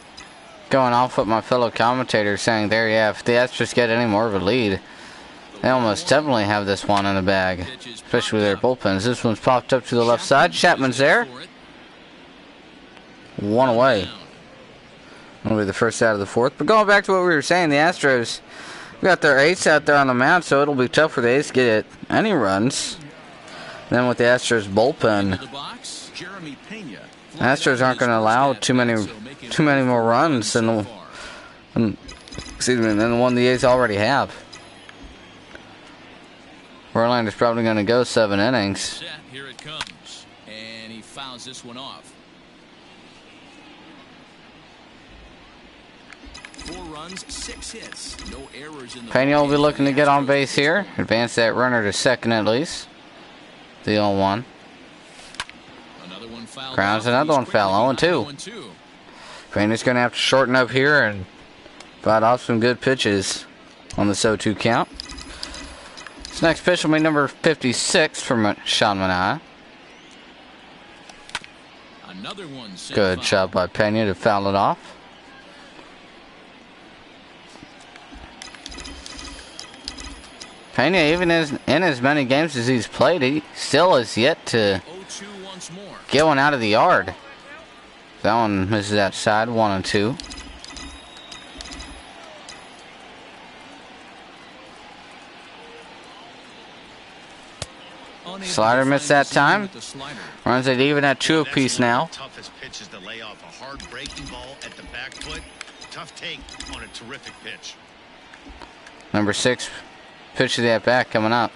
Going off what my fellow commentators saying there, yeah, if the Astros get any more of a lead, they almost definitely have this one in the bag, especially with their bullpens. This one's popped up to the left side. Chapman's there. One away. That'll be the first out of the 4th. But going back to what we were saying, the Astros got their ace out there on the mound, so it'll be tough for the ace to get any runs. Then with the Astros bullpen, Astros aren't going to allow too many more runs than the one the A's already have. Verlander's probably going to go 7 innings. Here it comes, and he fouls this one off. 4 runs, 6 hits, no errors in the Pena will be looking to get on base here, advance that runner to second at least. The 0-1. Grounds another one foul, 0-2. Pena's going to have to shorten up here and fight off some good pitches on the 0-2 count. This next pitch will be number 56 from Sean Manaea. Good job by Pena to foul it off. Pena, even in as many games as he's played, he still has yet to get one out of the yard. That one misses outside, 1-2. Slider missed that time. Runs it even at 2 apiece now. Toughest pitch is to lay off a hard breaking ball at the back foot. Tough take on a terrific pitch. Number 6. Pitch to the at-bat coming up.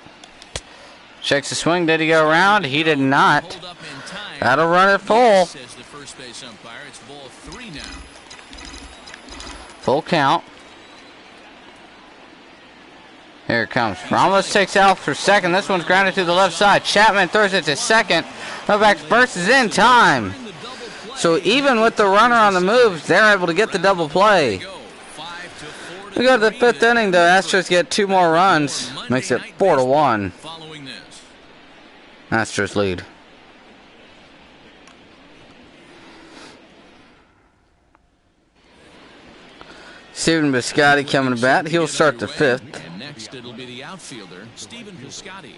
Checks the swing. Did he go around? He did not. That'll run it full. Full count. Here it comes. Ramos takes out for second. This one's grounded to the left side. Chapman throws it to second. Novak first is in time. So even with the runner on the move, they're able to get the double play. We go to the 5th inning. The Astros get 2 more runs. Makes it 4-1. Astros lead. Stephen Piscotty coming to bat. He'll start the 5th. And next it'll be the outfielder, Stephen Piscotty.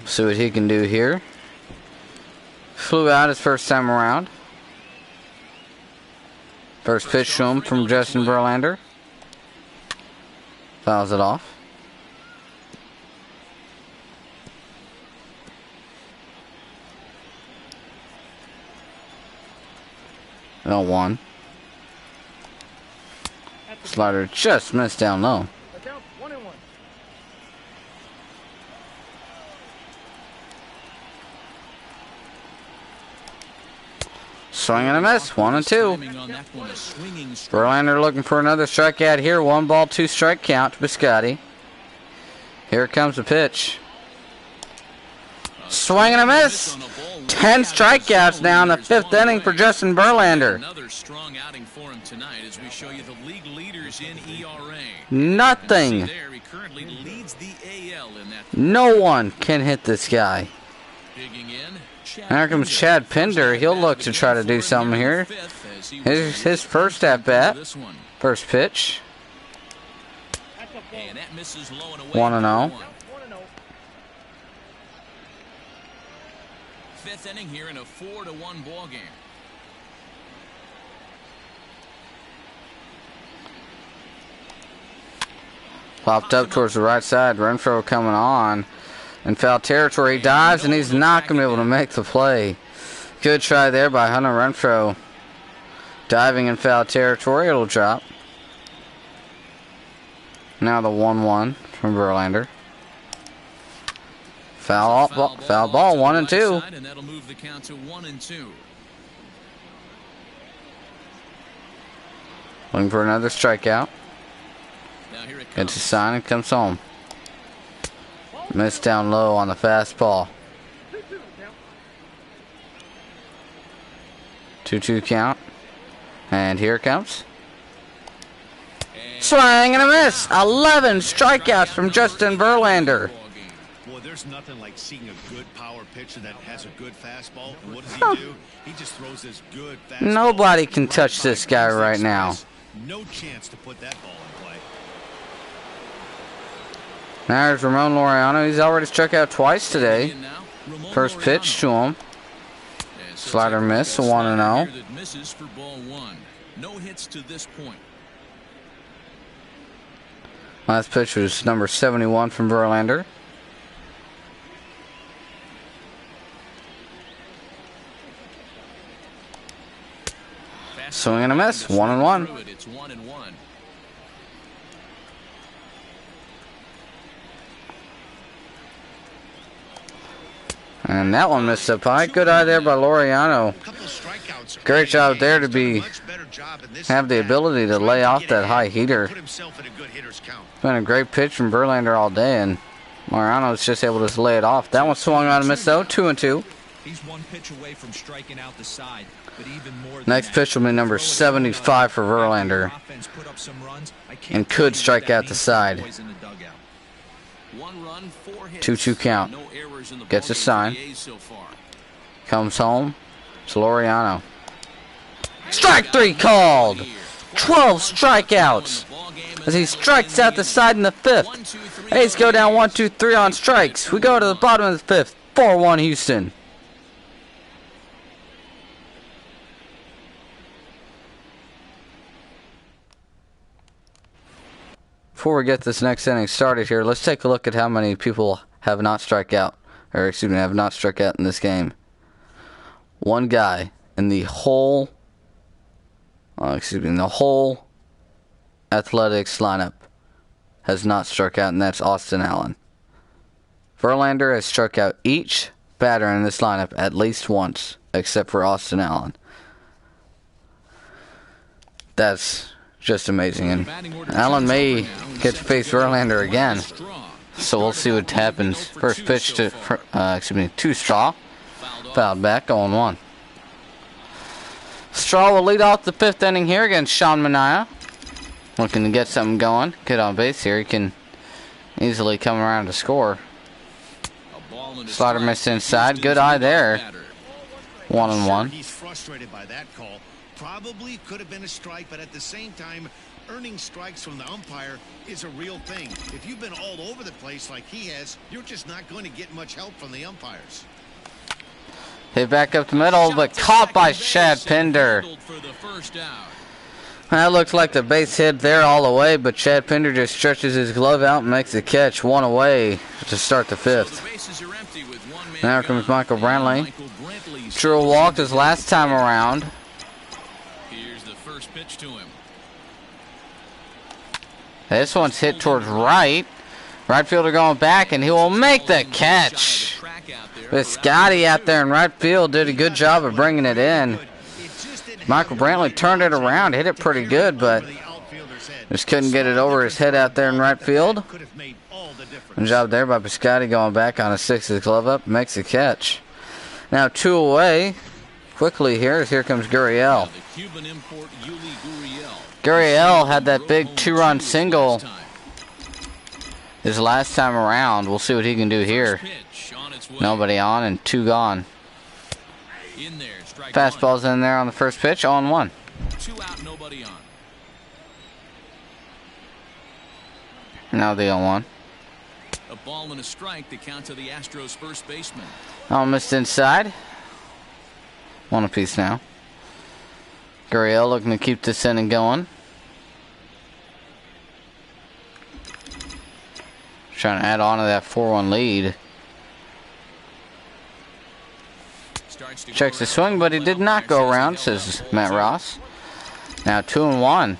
See what he can do here. Flew out his first time around. First pitch to him from Justin Verlander. Fouls it off. L1. Slider just missed down low. Swing and a miss, 1-2. Verlander looking for another strikeout here. 1 ball, 2 strike count to Piscotty. Here comes the pitch. Swing and a miss. 10 strikeouts now in the 5th inning for Justin Verlander. Another strong outing for him tonight as we show you the league leaders in ERA. Nothing. There, he currently leads the AL in that. No one can hit this guy. Digging in. Here comes Chad Pinder. He'll look to try to do something here. His first at bat. First pitch. 1-0. 5th inning here in a 4-1 ball game. Popped up towards the right side. Renfroe coming on. In foul territory, he dives, and he's not going to be able to make the play. Good try there by Hunter Renfroe. Diving in foul territory, it'll drop. Now the 1-1 from Verlander. Foul ball, 1-2. And that'll move the count to 1-2. Looking for another strikeout. Now here it Gets comes. a sign and comes home. Missed down low on the fastball. 2-2 count. And here it comes. Swing and a miss. 11 strikeouts from Justin Verlander. Boy, there's nothing like seeing a good power pitcher that has a good fastball. And what does he do? He just throws this good fastball. Nobody can right touch by this guy Coors right now. Express. No chance to put that ball in play. Now there's Ramon Laureano. He's already struck out twice today. In now, Ramon First pitch to him. And so Slider take a look miss, at a 1-0. slider here that misses for ball one. No hits to this point. Last pitch was number 71 from Verlander. Swing and a miss. 1-1. It's 1-1. And that one missed up high. Good eye there by Laureano. Great job there to have the ability to lay off that high heater. It's been a great pitch from Verlander all day, and Laureano's just able to lay it off. That one swung on a miss though. 2-2. He's one pitch away from striking out the side, but even more than Next that, pitch will be number 75 for Verlander, and could strike out the side. 1 run, 4 hits. 2-2 count. No errors in the Gets a ballgame sign. for the A's so far. Comes home. It's Laureano. Strike 3 called. 12 strikeouts as he strikes out the side in the 5th. A's go down 1-2-3 on strikes. We go to the bottom of the 5th. 4-1 Houston. Before we get this next inning started here, let's take a look at how many people have not struck out, or excuse me, have not struck out in this game. One guy in the whole, the whole Athletics lineup has not struck out, and that's Austin Allen. Verlander has struck out each batter in this lineup at least once, except for Austin Allen. That's just amazing, and Allen may get to face Verlander again, so we'll see what happens. First pitch to Straw, fouled back, 0-1. Straw will lead off the 5th inning here against Sean Manaea, looking to get something going, get on base here. He can easily come around to score. Slider missed inside, good eye there. 1-1. He's frustrated by that call. Probably could have been a strike, but at the same time, earning strikes from the umpire is a real thing. If you've been all over the place like he has, you're just not going to get much help from the umpires. Hit back up the middle, but caught by Chad Pinder. That looks like the base hit there all the way, but Chad Pinder just stretches his glove out and makes the catch. 1 away to start the 5th. Now comes Michael Brantley. Drew a walk his last time around. Here's the first pitch to him. This one's hit towards right. Right fielder going back, and he will make the catch. Biscotti out there in right field did a good job of bringing it in. Michael Brantley turned it around, hit it pretty good, but just couldn't get it over his head out there in right field. Good job there by Biscotti going back on a 6th glove up, makes the catch. Now 2 away. Quickly here comes Gurriel. Gurriel had that big 2-run single his last time around. We'll see what he can do here. Nobody on and 2 gone. Fastball's in there on the first pitch, 0-1. 2 out, nobody on. Now the 0-1. A ball and a strike to count to the Astros first baseman. Almost inside. 1 apiece now. Gurriel looking to keep this inning going. Trying to add on to that 4-1 lead. Checks the swing, but he did not go around, says Matt Ross. Now 2-1.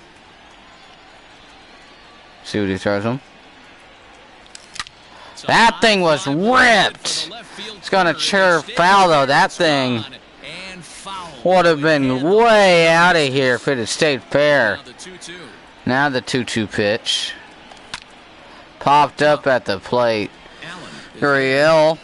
See what he throws him. That thing was ripped. It's going to chirp foul, though. That thing Would have been way out of here if it had stayed fair. Now the 2-2. Now the 2-2 pitch. Popped up at the plate. Gurriel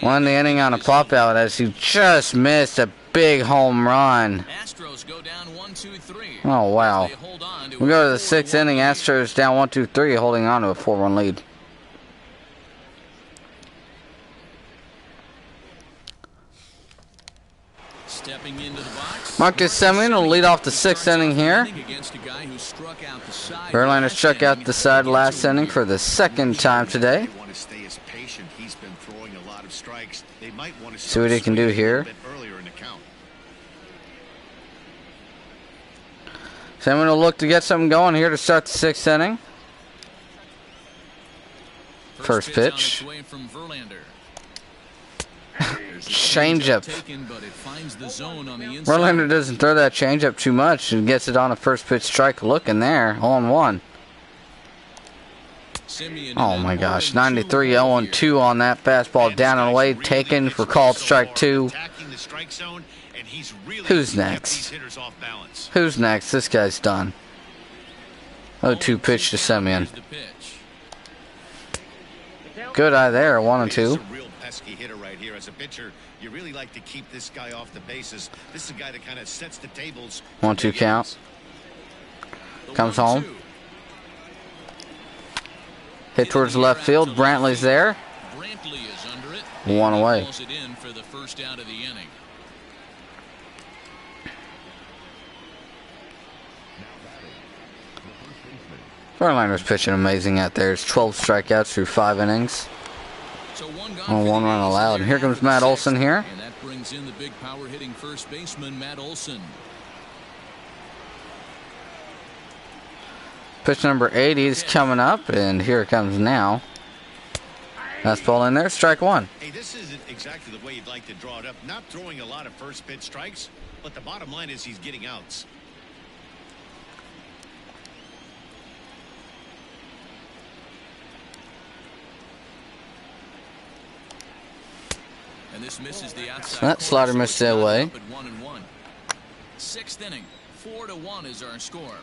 won the inning on a pop out as he just missed a big home run. Astros go down 1-2-3. Oh, wow. They hold on to We go to the 6th inning. Astros down 1-2-3, holding on to a 4-1 lead. Stepping into the box. Marcus Semien will lead off the 6th inning here. Against a guy who struck out the side. Verlander struck out the side last inning for the 2nd time today. They want to stay as patient. He's been throwing a lot of strikes. They might want to See what he can do here. earlier in the count. Semien will look to get something going here to start the 6th inning. First pitch. On its way from Verlander. Changeup. Taken, but it finds the zone on the inside. Verlander doesn't throw that changeup too much and gets it on a first pitch strike. Looking there, 0-1. Oh my gosh, 93 0-2 on that fastball down and away, taken for called strike 2. Who's next? Who's next? This guy's done. 0-2 pitch to Semien. Good eye there, 1-2. Pesky hitter right here. As a pitcher, you really like to keep this guy off the bases. This is a guy that kind of sets the tables. 1-2 count. Comes home. Hit towards left field. Brantley's there. Brantley is under it. One away. He pulls it in for the first out of the inning. Verlander's pitching amazing out there. It's 12 strikeouts through 5 innings. So one run allowed. And here comes Matt Olson here. And that brings in the big power hitting first baseman, Matt Olson. Pitch number 80 is coming up, and here it comes now. Fastball in there, strike 1. Hey, this isn't exactly the way you'd like to draw it up. Not throwing a lot of first pitch strikes, but the bottom line is he's getting outs. And this misses the outside. That slider missed it away. 6th inning, 4-1 is our score.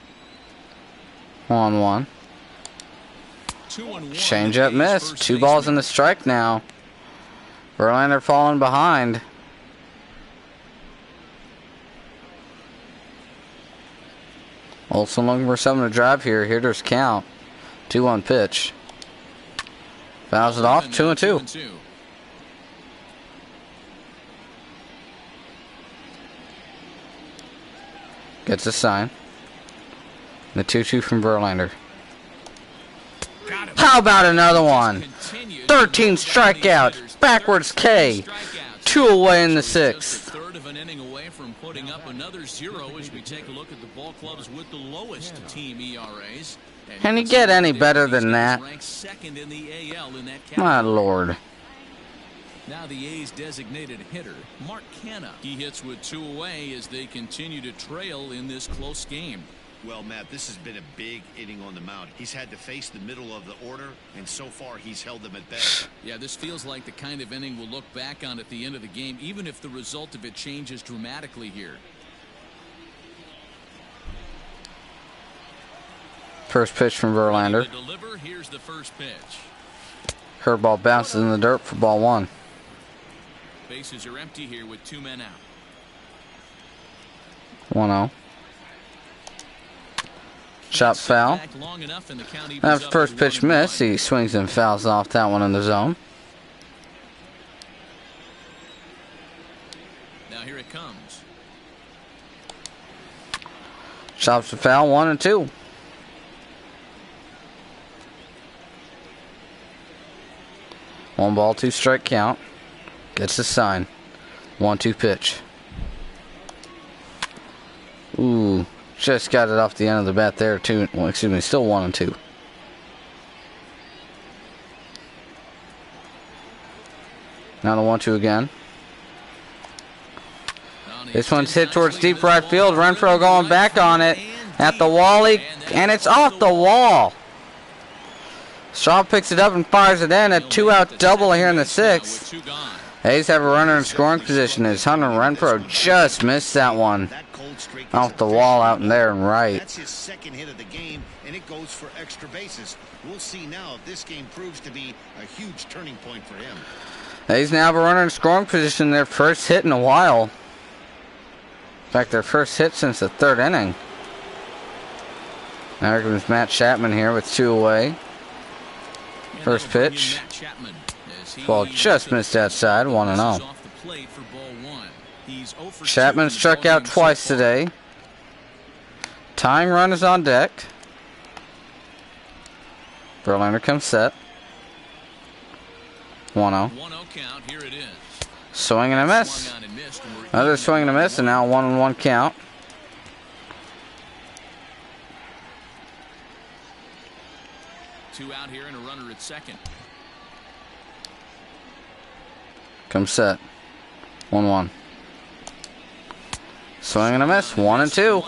1-1. 2-1. Changeup missed. 2 balls in the strike now. Verlander falling behind. Olson looking for something to drive here. Hitter's count. 2-1 pitch. Fouls it off. 2-2. Gets a sign. The 2-2 from Verlander. How about another one? 13 strikeouts. Backwards K. 2 away in the 6th. Third of an inning away from putting up another 0 as we take a look at the ball clubs with the lowest team ERAs. Can you get any better than that? Ranked second in the AL in that My lord. Now the A's designated hitter, Mark Canha. He hits with 2 away as they continue to trail in this close game. Well, Matt, this has been a big inning on the mound. He's had to face the middle of the order, and so far he's held them at bay. Yeah, this feels like the kind of inning we'll look back on at the end of the game, even if the result of it changes dramatically here. First pitch from Verlander. Here's the first pitch. Curveball bounces in the dirt for ball 1. Bases are empty here with 2 men out. 1-0. Shot foul. That first pitch miss. He swings and fouls off that one in the zone. Now here it comes. Chops the foul. 1-2. One ball, 2 strike count. Gets the sign. 1-2 pitch. Ooh, just got it off the end of the bat there too. Well, excuse me, still 1-2. Now the 1-2 again. This one's hit towards deep right field. Renfroe going back on it at the wall, and it's off the wall. Straw picks it up and fires it in. A 2-out double here in the 6th. A's have a runner in scoring position as Hunter Renfroe just missed that one. Off the wall out in there and right. That's his second hit of the game, and it goes for extra bases. We'll see now if this game proves to be a huge turning point for him. A's now have a runner in scoring position, their first hit in a while. In fact, their first hit since the third inning. Now here comes Matt Chapman here with 2 away. First pitch. Ball just missed outside, 1-0. Chapman struck out twice today. Tying run is on deck. Verlander comes set. 1-0. Swing and a miss. Another swing and a miss, and now 1-1 count. Two out here and a runner at second. Comes set. 1-1. Swing and a miss. 1-2.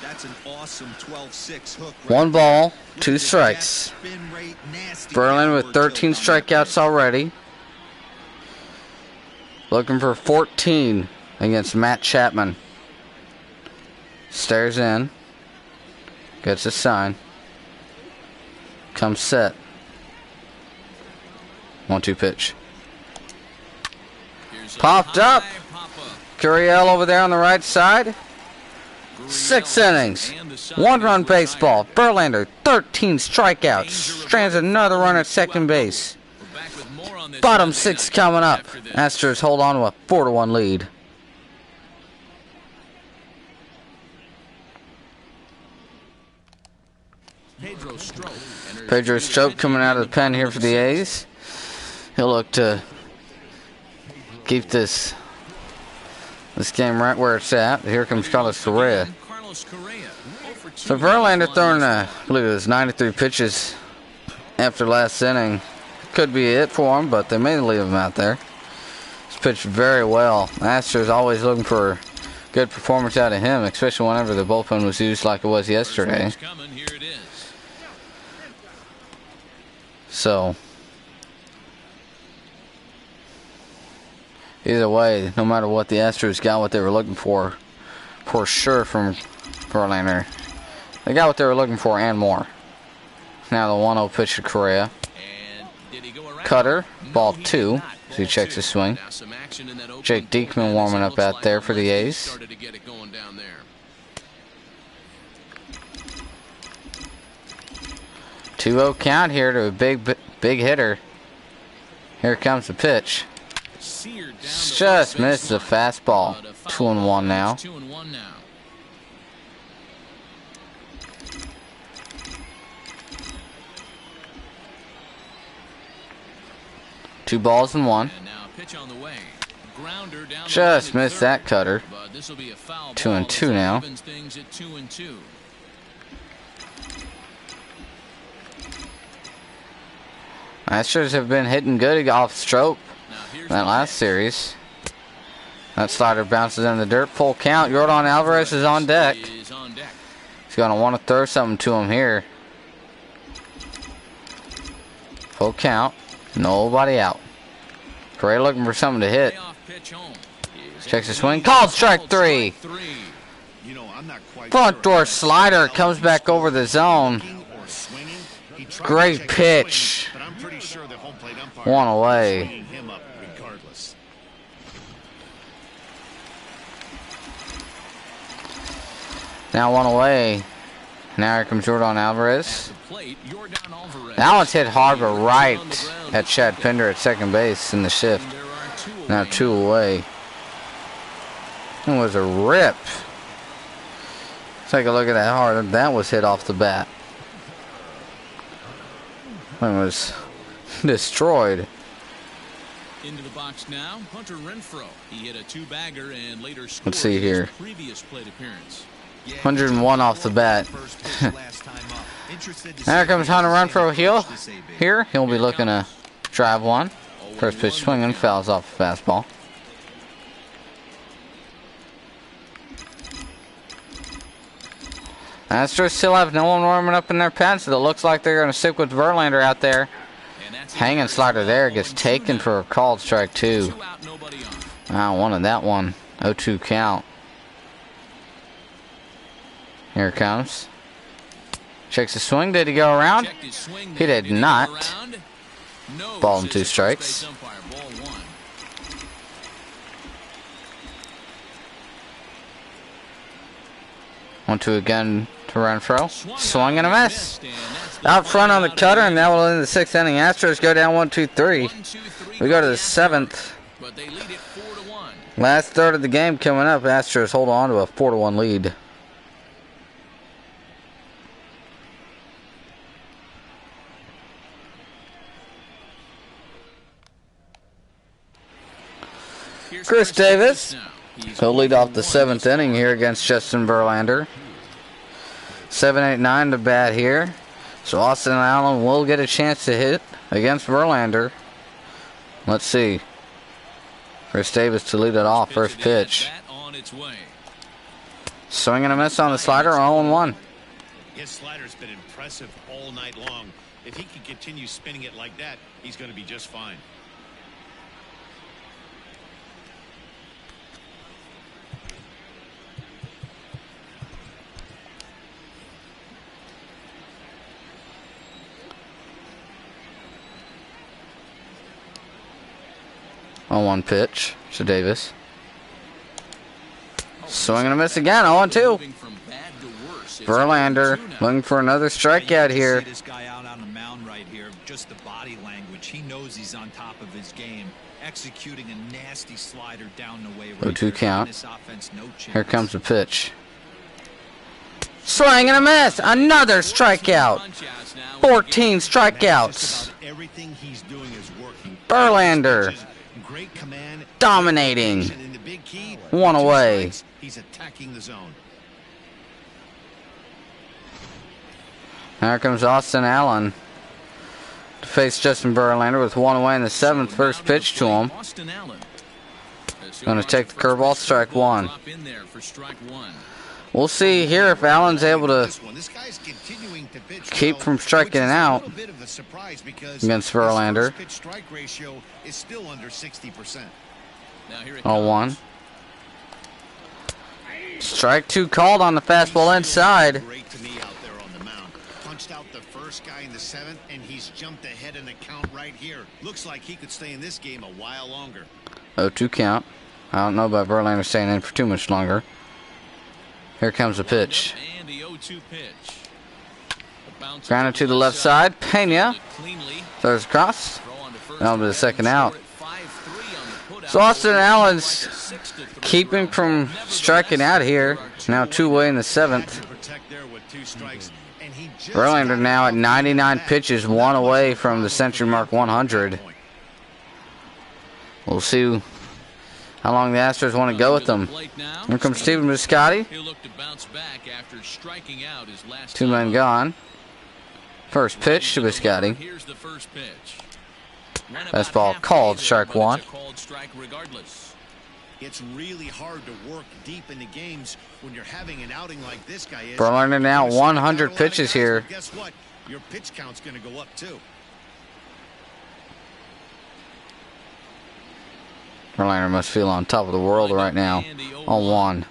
That's an awesome 12-6 hook. 1 ball, 2 strikes. Verlander with 13 strikeouts already. Looking for 14 against Matt Chapman. Stares in. Gets a sign. Comes set. 1-2 pitch. Popped up. Gurriel over there on the right side. 6 innings. 1-run baseball. Verlander, 13 strikeouts. Strands another run at second base. Bottom 6 coming up. Astros hold on to a 4-1 lead. Pedro Strop coming out of the pen here for the A's. He'll look to keep this game right where it's at. Here comes Carlos Correa. So Verlander throwing, I believe it was 93 pitches after last inning. Could be it for him, but they may leave him out there. He's pitched very well. Astros always looking for good performance out of him, especially whenever the bullpen was used like it was yesterday. So either way, no matter what, the Astros got what they were looking for sure from Verlander. They got what they were looking for and more. Now the 1-0 pitch to Correa. Cutter, ball 2. So he checks his swing. Jake Diekman warming up out there for the A's. Two-0 count here to a big hitter. Here comes the pitch. Just missed the fastball. 2-1 now. Two balls and one. Just missed that cutter. 2-2 now. Astros have been hitting good off Strop that last series. That slider bounces in the dirt. Full count. Yordan Alvarez is on deck. He's going to want to throw something to him here. Full count. Nobody out. Correa looking for something to hit. Checks the swing. Called strike 3. Front door slider comes back over the zone. Great pitch. 1 away. Now 1 away. Now here comes Yordan Alvarez. That one's hit hard but right at Chad Pinder at second base in the shift. Now 2 away. It was a rip. Take a look at that hard. That was hit off the bat. It was destroyed. Into the box now, Hunter Renfroe. He hit a 2-bagger and later scored. Let's see here. His previous plate appearance. 101 off the bat. There comes Hunter Renfroe here. He'll be looking to drive one. First pitch swinging, fouls off the fastball. Astros still have no one warming up in their pen, so it looks like they're going to stick with Verlander out there Hanging slider there gets taken for a called strike 2. I wanted that one. 0-2 count. Here it comes. Checks the swing. Did he go around? He did not. Ball and 2 strikes. 1-2 again to Renfro. Swing and a miss. Out front on the cutter, and that will end the 6th inning. Astros go down 1-2-3. We go to the 7th. Last third of the game coming up. Astros hold on to a 4-1 lead. Chris Davis, he'll lead off the 7th inning here against Justin Verlander. 7-8-9 to bat here. So Austin Allen will get a chance to hit against Verlander. Let's see. Chris Davis to lead it off. First pitch. Swing and a miss on the slider. 0-1. His slider's been impressive all night long. If he can continue spinning it like that, he's going to be just fine. On 1 pitch to Davis. Swing and a miss again. 0-2. Verlander looking for another strikeout here. This guy out on the mound right here. Just the body language. He knows he's on top of his game. Executing a nasty slider down the way. 0-2 count. Here comes the pitch. Swing and a miss. Another strikeout. 14 strikeouts. Everything he's doing is working. Verlander dominating. 1 away. He's attacking the zone. Here comes Austin Allen to face Justin Verlander with 1 away in the 7th. First pitch to him. Going to take the curveball, strike 1. We'll see here if Allen's able to keep from striking it out against Verlander. 0-1. Strike 2 called on the fastball inside. Punched out the first guy in the 7th, and he's jumped ahead in the count right here. Looks like he could stay in this game a while longer. 0-2 count. I don't know about Verlander staying in for too much longer. Here comes the pitch. Grounded to the left side. Pena throws across. Down to the 2nd out. So Austin Allen's keeping from striking out here. Now 2 away in the 7th. Verlander now at 99 pitches, 1 away from the century mark 100. We'll see how long the Astros want to go with them. Here comes Stephen Biscotti. 2 men gone. First pitch to Biscotti. Fastball called, strike 1. It's really hard to work deep into games when you're having an outing like this guy is. Verlander now 100 pitches here. Guess what? Your pitch count's going to go up too. Verlander must feel on top of the world right now. 0-1.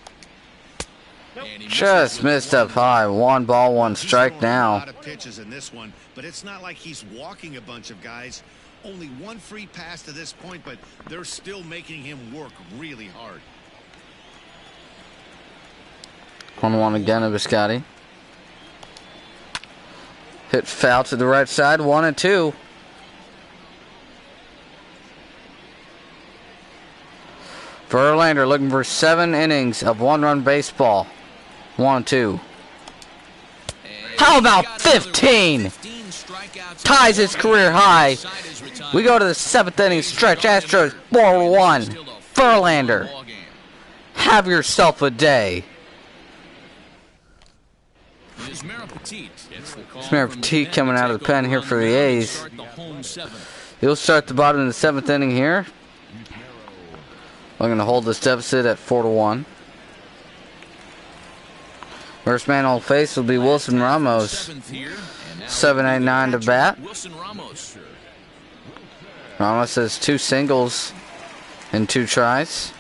Just missed up high. 1 ball, 1 strike now. A lot of pitches in this one, but it's not like he's walking a bunch of guys. Only 1 free pass to this point, but they're still making him work really hard. 1-1 again to Biscotti. Hit foul to the right side. 1-2. Verlander looking for 7 innings of 1-run baseball. 1-2. How about 15? Ties his career high. We go to the 7th inning stretch. Astros 4-1. Verlander, have yourself a day. Smear Petit coming out of the pen here for the A's. He'll start the bottom of the 7th inning here. We're going to hold this deficit at 4-1. First man on face will be Wilson Ramos. 7-8-9 to bat. Ramos has 2 singles in 2 tries.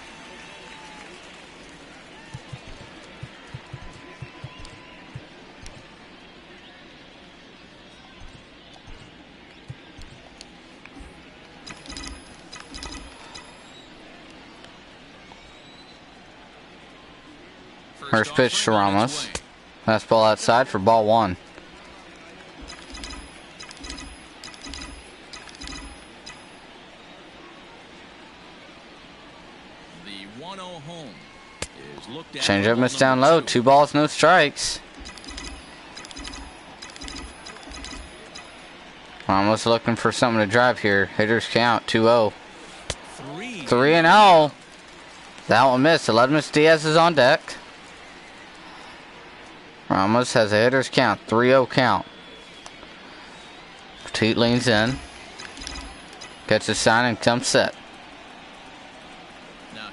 First pitch to Ramos. Fastball outside for ball 1. The 1-0 home is looked at. Changeup missed down low. 2 balls, no strikes. Ramos looking for something to drive here. Hitters count 2-0. 3-0. That one missed. Aledmus Diaz is on deck. Ramos has a hitter's count. 3-0 count. Petit leans in. Gets a sign and comes set.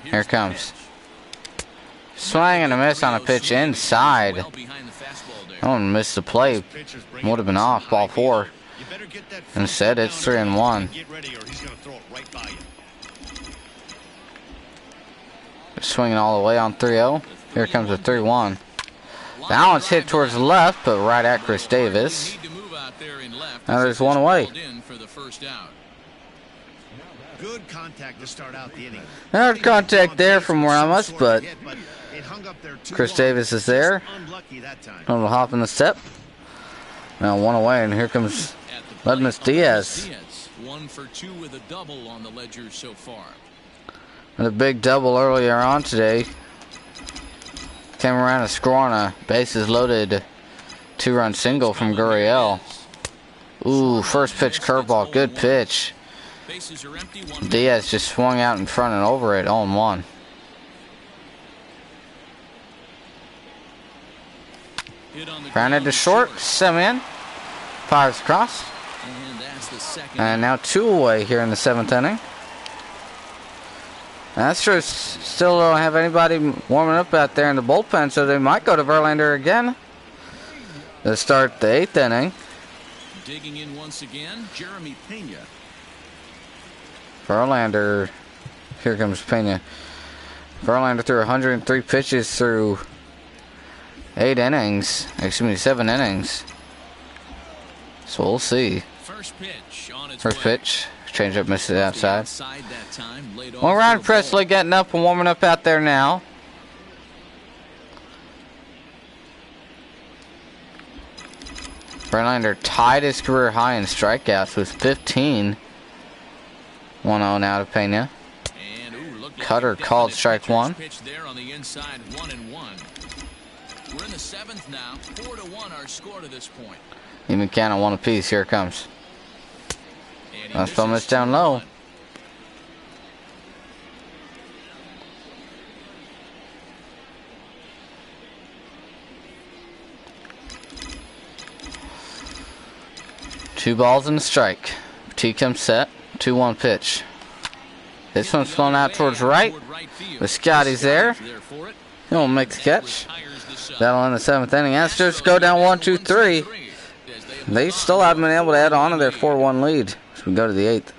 Here it comes. Swing and a miss on a pitch inside. That one missed the play. Would have been off. Ball 4. Instead, it's 3-1. Swinging all the way on 3-0. Here comes a 3-1. That one's hit towards the left, but right at Chris Davis. Now there's one away. Good contact to start out the inning. There's contact there from Ramos, but Chris Davis is there. A little hop in the step. Now 1 away, and here comes Aledmus Diaz. 1 for 2 with a double on the ledger so far. And a big double earlier on today. Came around a score on a bases loaded 2-run single from Gurriel. Ooh, first pitch curveball. Good pitch. Diaz just swung out in front and over it. 0-1. Grounded to short. Semien fires across. And now 2 away here in the 7th inning. Astros still don't have anybody warming up out there in the bullpen, so they might go to Verlander again to start the 8th inning. Digging in once again, Jeremy Pena. Verlander, here comes Pena. Verlander threw 103 pitches through 7 innings. So we'll see. First pitch on its First way. pitch. Changeup missed it outside. Well, Ryan Presley getting up and warming up out there now. Verlander tied his career high in strikeouts with 15. 1-0 now to Pena. Cutter called strike 1. Pitch there on the inside, 1-1. We're in the 7th now. 4-1 our score to this point. Even count on 1 apiece. Here it comes. Fastball missed down low. Two balls and a strike. T comes set. 2-1 pitch. This one's flown out towards right. But Scotty's there. He won't make the catch. That'll end the 7th inning. Astros go down 1-2-3. They still haven't been able to add on to their 4-1 lead. So we go to the 8th.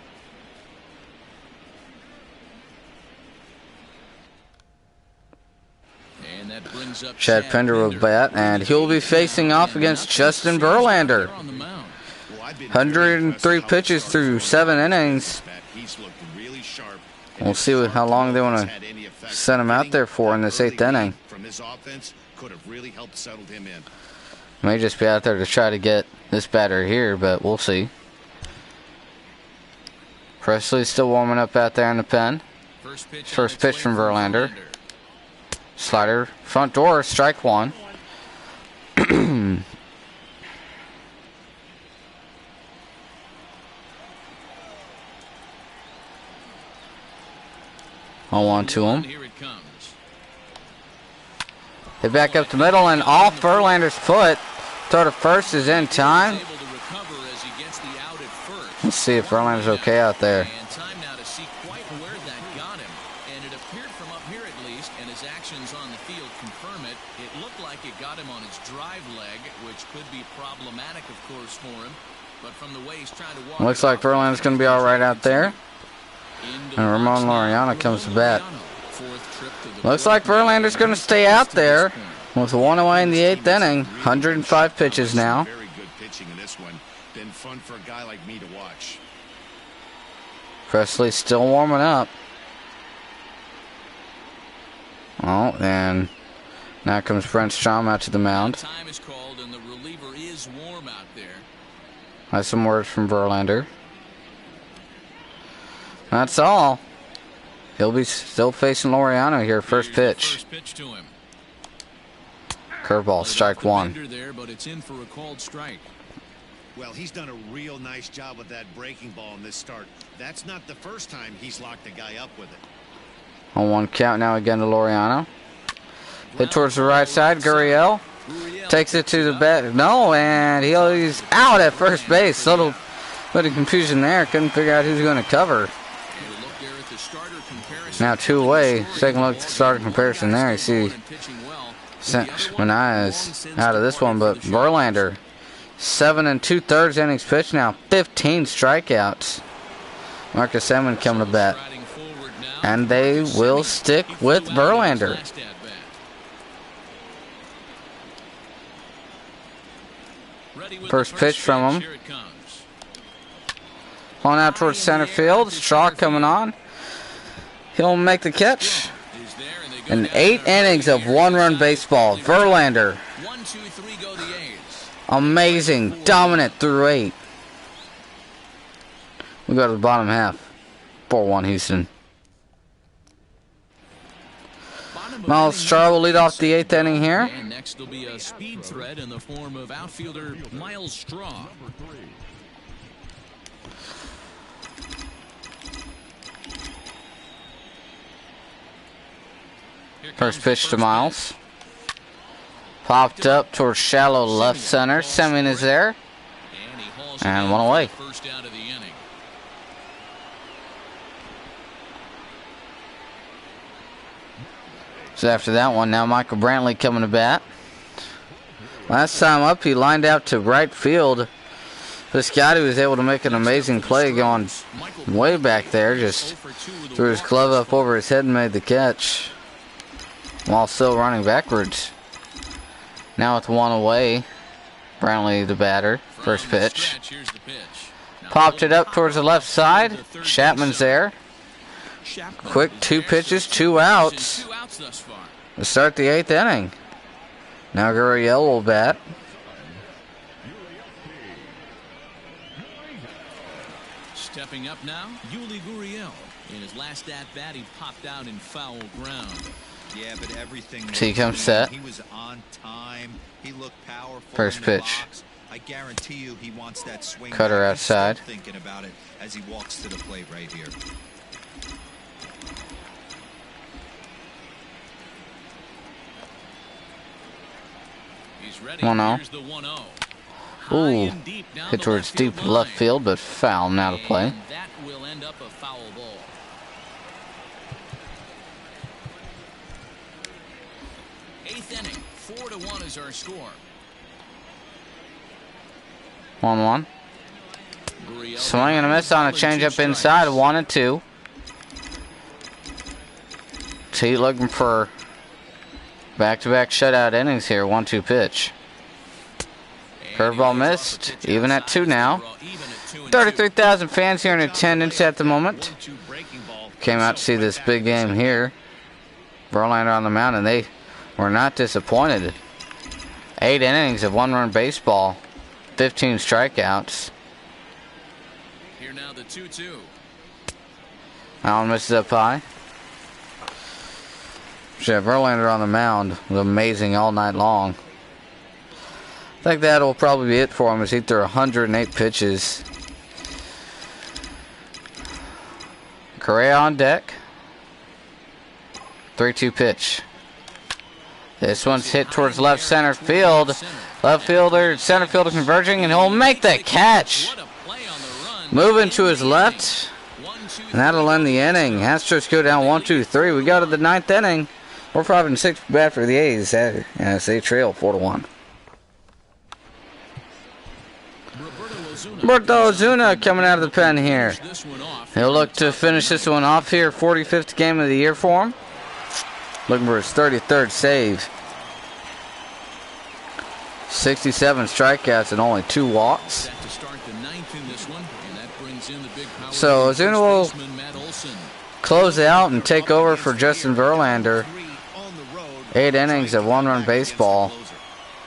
Chad Pender will bat, and he'll be facing off against Justin Verlander. 103 pitches through 7 innings. We'll see how long they want to send him out there for in this 8th inning. May just be out there to try to get this batter here, but we'll see. Presley's still warming up out there in the pen. First pitch from Verlander. Slider, front door, strike 1. 0-1 to him. They back up the middle and off Verlander's foot. Throw to first is in time. Let's see if Verlander's okay out there. And time now to see quite where that got him. And it appeared from up here at least, and his actions on the field confirm it. It looked like it got him on his drive leg, which could be problematic, of course, for him. but from the way he's trying to walk Looks like Verlander's going to be all right out there. And Ramon Laureano comes to bat. Looks like Verlander's going to stay out there with one away in the 8th inning. 105 pitches now. Very good pitching in this one. Been fun for a guy like me to watch. Presley still warming up. Oh, and now comes Brent Strom out to the mound. Time is called and the reliever is warm out there. That's some words from Verlander. That's all. He'll be still facing Laureano here. First pitch. First pitch to him. Curveball, strike one. There, but it's in for a called strike. Well, he's done a real nice job with that breaking ball in this start. That's not the first time he's locked a guy up with it. On one count now again to Laureano. Hit towards the right side. Gurriel takes it to the bat. No, and he's out at first base. Little bit of confusion there. Couldn't figure out who's going to cover. Now 2 away. Second look at the starter comparison there. You see Manaea's out of this one, but Verlander 7 2/3 innings pitched now. 15 strikeouts. Marcus Semien coming to bat. And they will stick with Verlander. First pitch from him. On out towards center field. Straw coming on. He'll make the catch. In 8 innings of 1-run baseball. Verlander. Amazing. Dominant through 8. We go to the bottom half. 4-1 Houston. Miles Straw will lead off the 8th inning here. And next will be a speed threat in the form of outfielder Miles Straw. First pitch to Miles. Popped up towards shallow left center. Semien is there. And one away. First out of the inning. So after that one, now Michael Brantley coming to bat. Last time up, he lined out to right field. This guy was able to make an amazing play going way back there. Just threw his glove up over his head and made the catch while still running backwards. Now with one away, Brantley the batter. First pitch. Popped it up towards the left side. Chapman's there. Quick 2 pitches, 2 outs to start the 8th inning. Now Gurriel will bat. Stepping up now, Yuli Gurriel. In his last at-bat, he popped out in foul ground. Yeah, but everything. He comes set. He was on time. He looked powerful. First pitch. I guarantee you he wants that swing. Cutter outside. Thinking about it as he walks to the plate right here. He's ready. 1-0. Here's the 1-0. Ooh, hit towards deep left field, but foul now to play. And that will end up a foul ball. Eighth inning, 4-1 is our score. 1-1. Swing and a miss on a changeup inside. 1-2. T looking for back-to-back shutout innings here. 1-2 pitch. Curveball missed. Even at 2 now. 33,000 fans here in attendance at the moment. Came out to see this big game here. Verlander on the mound, and they were not disappointed. 8 innings of 1-run baseball. 15 strikeouts. Here now the 2-2. Allen misses up high. Yeah, Verlander on the mound was amazing all night long. I think that will probably be it for him as he threw 108 pitches. Correa on deck. 3-2 pitch. This one's hit towards left center field. Left fielder, center fielder converging, and he'll make the catch. Moving to his left, and that'll end the inning. Astros go down 1-2-3. We go to the 9th inning. We're 5-6 bad for the A's as they trail 4-1. Roberto Ozuna coming out of the pen here. He'll look to finish this one off here. 45th game of the year for him. Looking for his 33rd save. 67 strikeouts and only 2 walks. So Ozuna will close out and take over for Justin Verlander. 8 innings of 1-run baseball.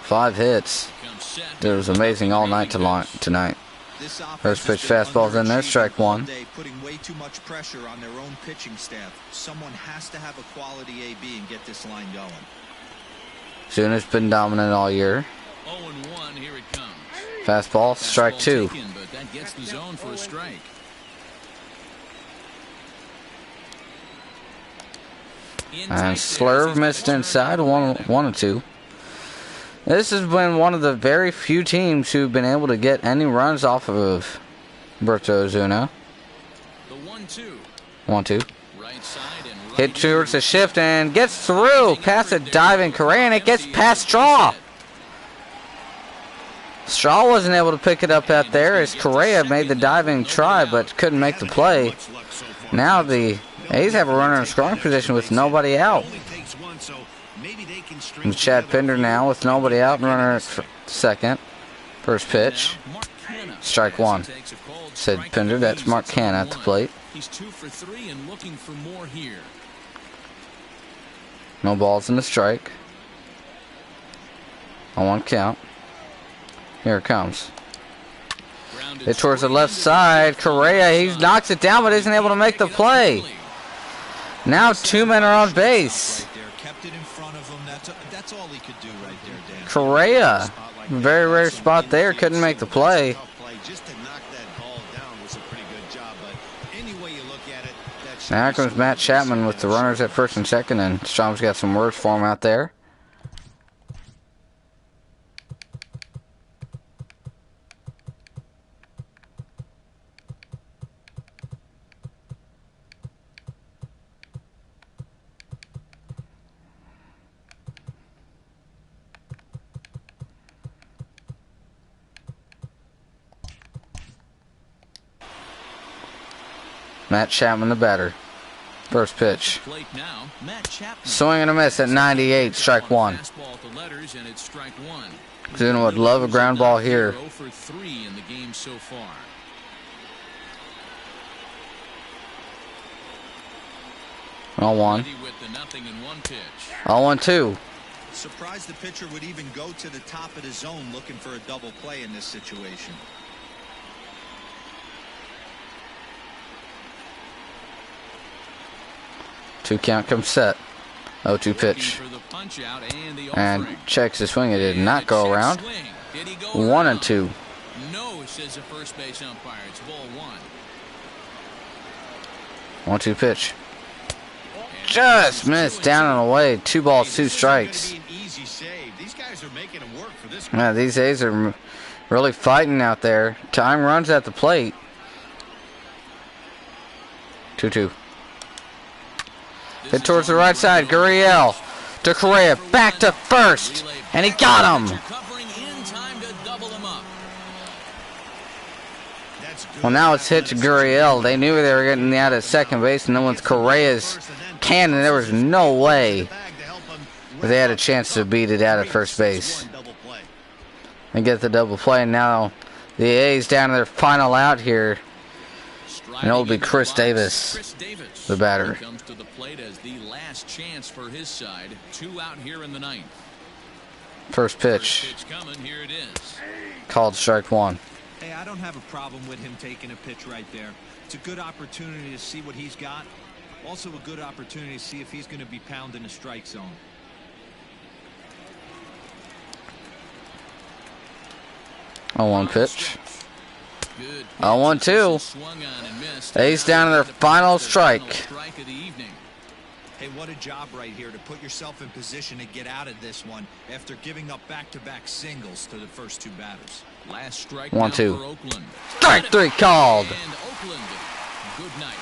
5 hits. It was amazing all night tonight. First pitch fastball's in there, strike 1. Putting way too much pressure on their own pitching staff. Someone has to have a quality AB and get this line going. Ozuna's been dominant all year. 0-1, here it comes. Fastball, strike 2. Taken, but that gets the zone for a strike. And Slurve missed inside, 1-2. This has been one of the very few teams who've been able to get any runs off of Roberto Ozuna. The 1-2. 1-2. Right side and right Hit towards the shift and gets through past a diving Correa, and it gets past Straw. Straw wasn't able to pick it up out there as Correa made the diving try but couldn't make the play. Now the A's have a runner in scoring position with nobody out. And Chad Pinder now with nobody out, and runner at second. First pitch. Strike 1. Said Pinder, that's Mark Canha at the plate. He's 2 for 3 and looking for more here. No balls in the strike. On 1 count. Here it comes. Hit towards the left side. Correa, he knocks it down but isn't able to make the play. Now 2 men are on base. Correa, very rare spot there, couldn't make the play. Now comes Matt Chapman with the runners at first and second, and Strom's got some words for him out there. Matt Chapman, the batter. First pitch. Swing and a miss at 98, strike 1. Ozuna would love a ground ball here. 0 for 3 in the game so far. All 1. 0-1-2. Surprised the pitcher would even go to the top of the zone looking for a double play in this situation. Two count comes set. 0-2 pitch. And checks his swing. It did not go around. 1-2. No, says the first base umpire. It's ball 1. 1-2 pitch. Just missed down and away. 2 balls, 2 strikes. Yeah, these A's are really fighting out there. Tying runs at the plate. 2-2. Hit towards the right side. Gurriel to Correa. Back to first. And he got him. Well, now it's hit to Gurriel. They knew they were getting out at second base, and then with Correa's cannon, there was no way they had a chance to beat it out at first base and get the double play. And now the A's down to their final out here, and it'll be Chris Davis, the batter. Comes to the plate as the last chance for his side. 2 out here in the 9th. First pitch. Coming. Here it is. Called strike 1. Hey, I don't have a problem with him taking a pitch right there. It's a good opportunity to see what he's got. Also a good opportunity to see if he's going to be pounding the strike zone. A 1 pitch. 0-1-2. A's down to their final strike. Hey, what a job right here to put yourself in position to get out of this one after giving up back-to-back singles to the first 2 batters. Last strike 1-2. Strike 3 called. And Oakland, good night.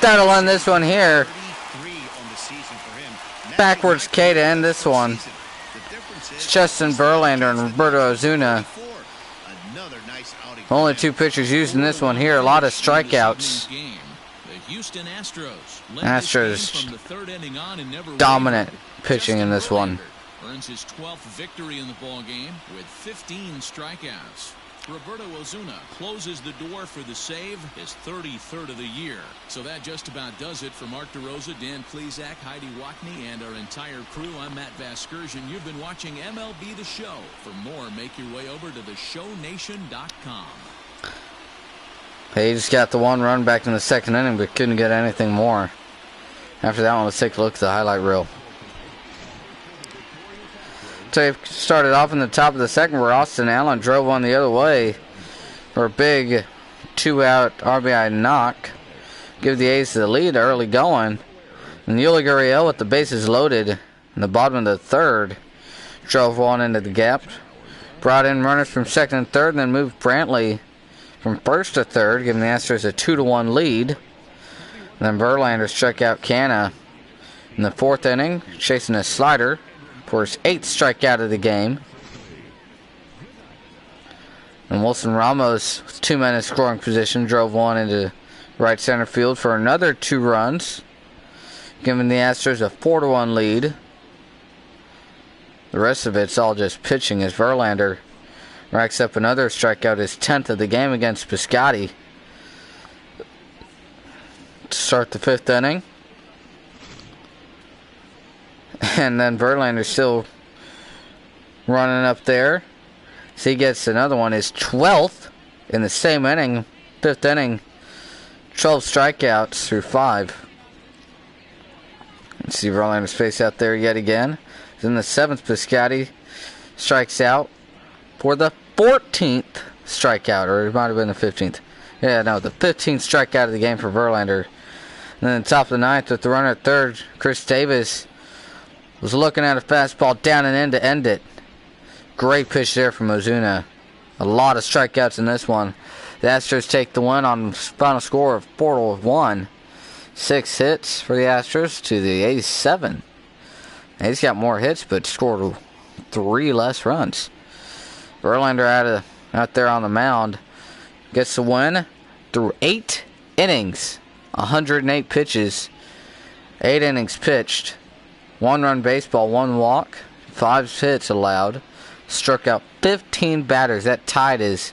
That'll end this one here. Backwards K to end this one. It's Justin Verlander and Roberto Ozuna Only 2 pitchers used in this one here. A lot of strikeouts. The Houston Astros Astros from the 3rd inning on and never dominant wavered. pitching in this one. Earns his 12th victory in the ball game with 15 strikeouts. Roberto Ozuna closes the door for the save, his 33rd of the year. So that just about does it for Mark DeRosa, Dan Plesac, Heidi Wackney, and our entire crew. I'm Matt Vasgersian. You've been watching MLB The Show. For more, make your way over to theshownation.com. He just got the 1 run back in the 2nd inning, but couldn't get anything more. After that one, let's take a look at the highlight reel. So he started off in the top of the 2nd where Austin Allen drove one the other way for a big 2-out RBI knock. Give the A's the lead early going. And Yuli Gurriel with the bases loaded in the bottom of the 3rd drove one into the gap. Brought in runners from 2nd and 3rd and then moved Brantley from 1st to 3rd, giving the Astros a 2-1 lead. And then Verlander struck out Canha in the 4th inning, chasing a slider for his 8th strikeout of the game. And Wilson Ramos, with 2 men in scoring position, drove one into right center field for another 2 runs, giving the Astros a 4-1 lead. The rest of it's all just pitching as Verlander racks up another strikeout, his 10th of the game against Piscotty. To start the 5th inning. And then Verlander still running up there. So he gets another one, his 12th in the same inning, 5th inning. 12 strikeouts through 5. Let's see Verlander's face out there yet again. Then the 7th, Piscotty strikes out for the 14th strikeout, or it might have been the 15th. Yeah, no, the 15th strikeout of the game for Verlander. And then top of the 9th with the runner at 3rd, Chris Davis was looking at a fastball down and in to end it. Great pitch there from Ozuna. A lot of strikeouts in this one. The Astros take the win on final score of 4-1. 6 hits for the Astros to the A's 7. A's got more hits but scored 3 less runs. Verlander out there on the mound gets the win through 8 innings. 108 pitches. 8 innings pitched. 1 run baseball, 1 walk, 5 hits allowed. Struck out 15 batters. That tied his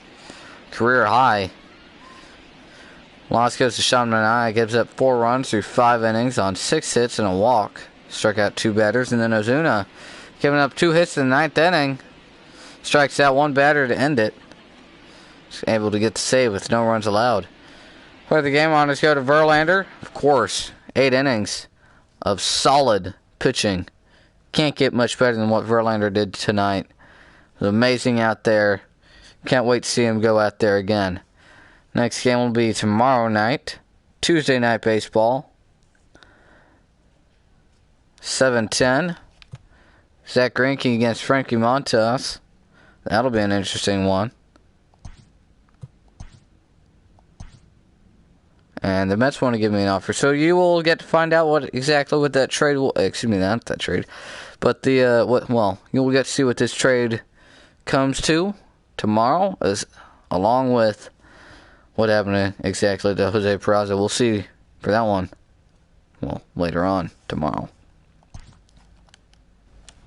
career high. Loss goes to Sean Manaea. Gives up 4 runs through 5 innings on 6 hits and a walk. Struck out 2 batters. And then Ozuna giving up 2 hits in the 9th inning. Strikes out 1 batter to end it. He's able to get the save with no runs allowed. Play the game on. Let's go to Verlander. Of course, 8 innings of solid pitching. Can't get much better than what Verlander did tonight. It was amazing out there. Can't wait to see him go out there again. Next game will be tomorrow night. Tuesday Night Baseball. 7:10. Zach Greinke against Frankie Montas. That'll be an interesting one. And the Mets want to give me an offer. So you will get to find out what that trade will... Excuse me, not that trade. But you'll get to see what this trade comes to tomorrow, along with what happened exactly to Jose Peraza. We'll see for that one, later on tomorrow.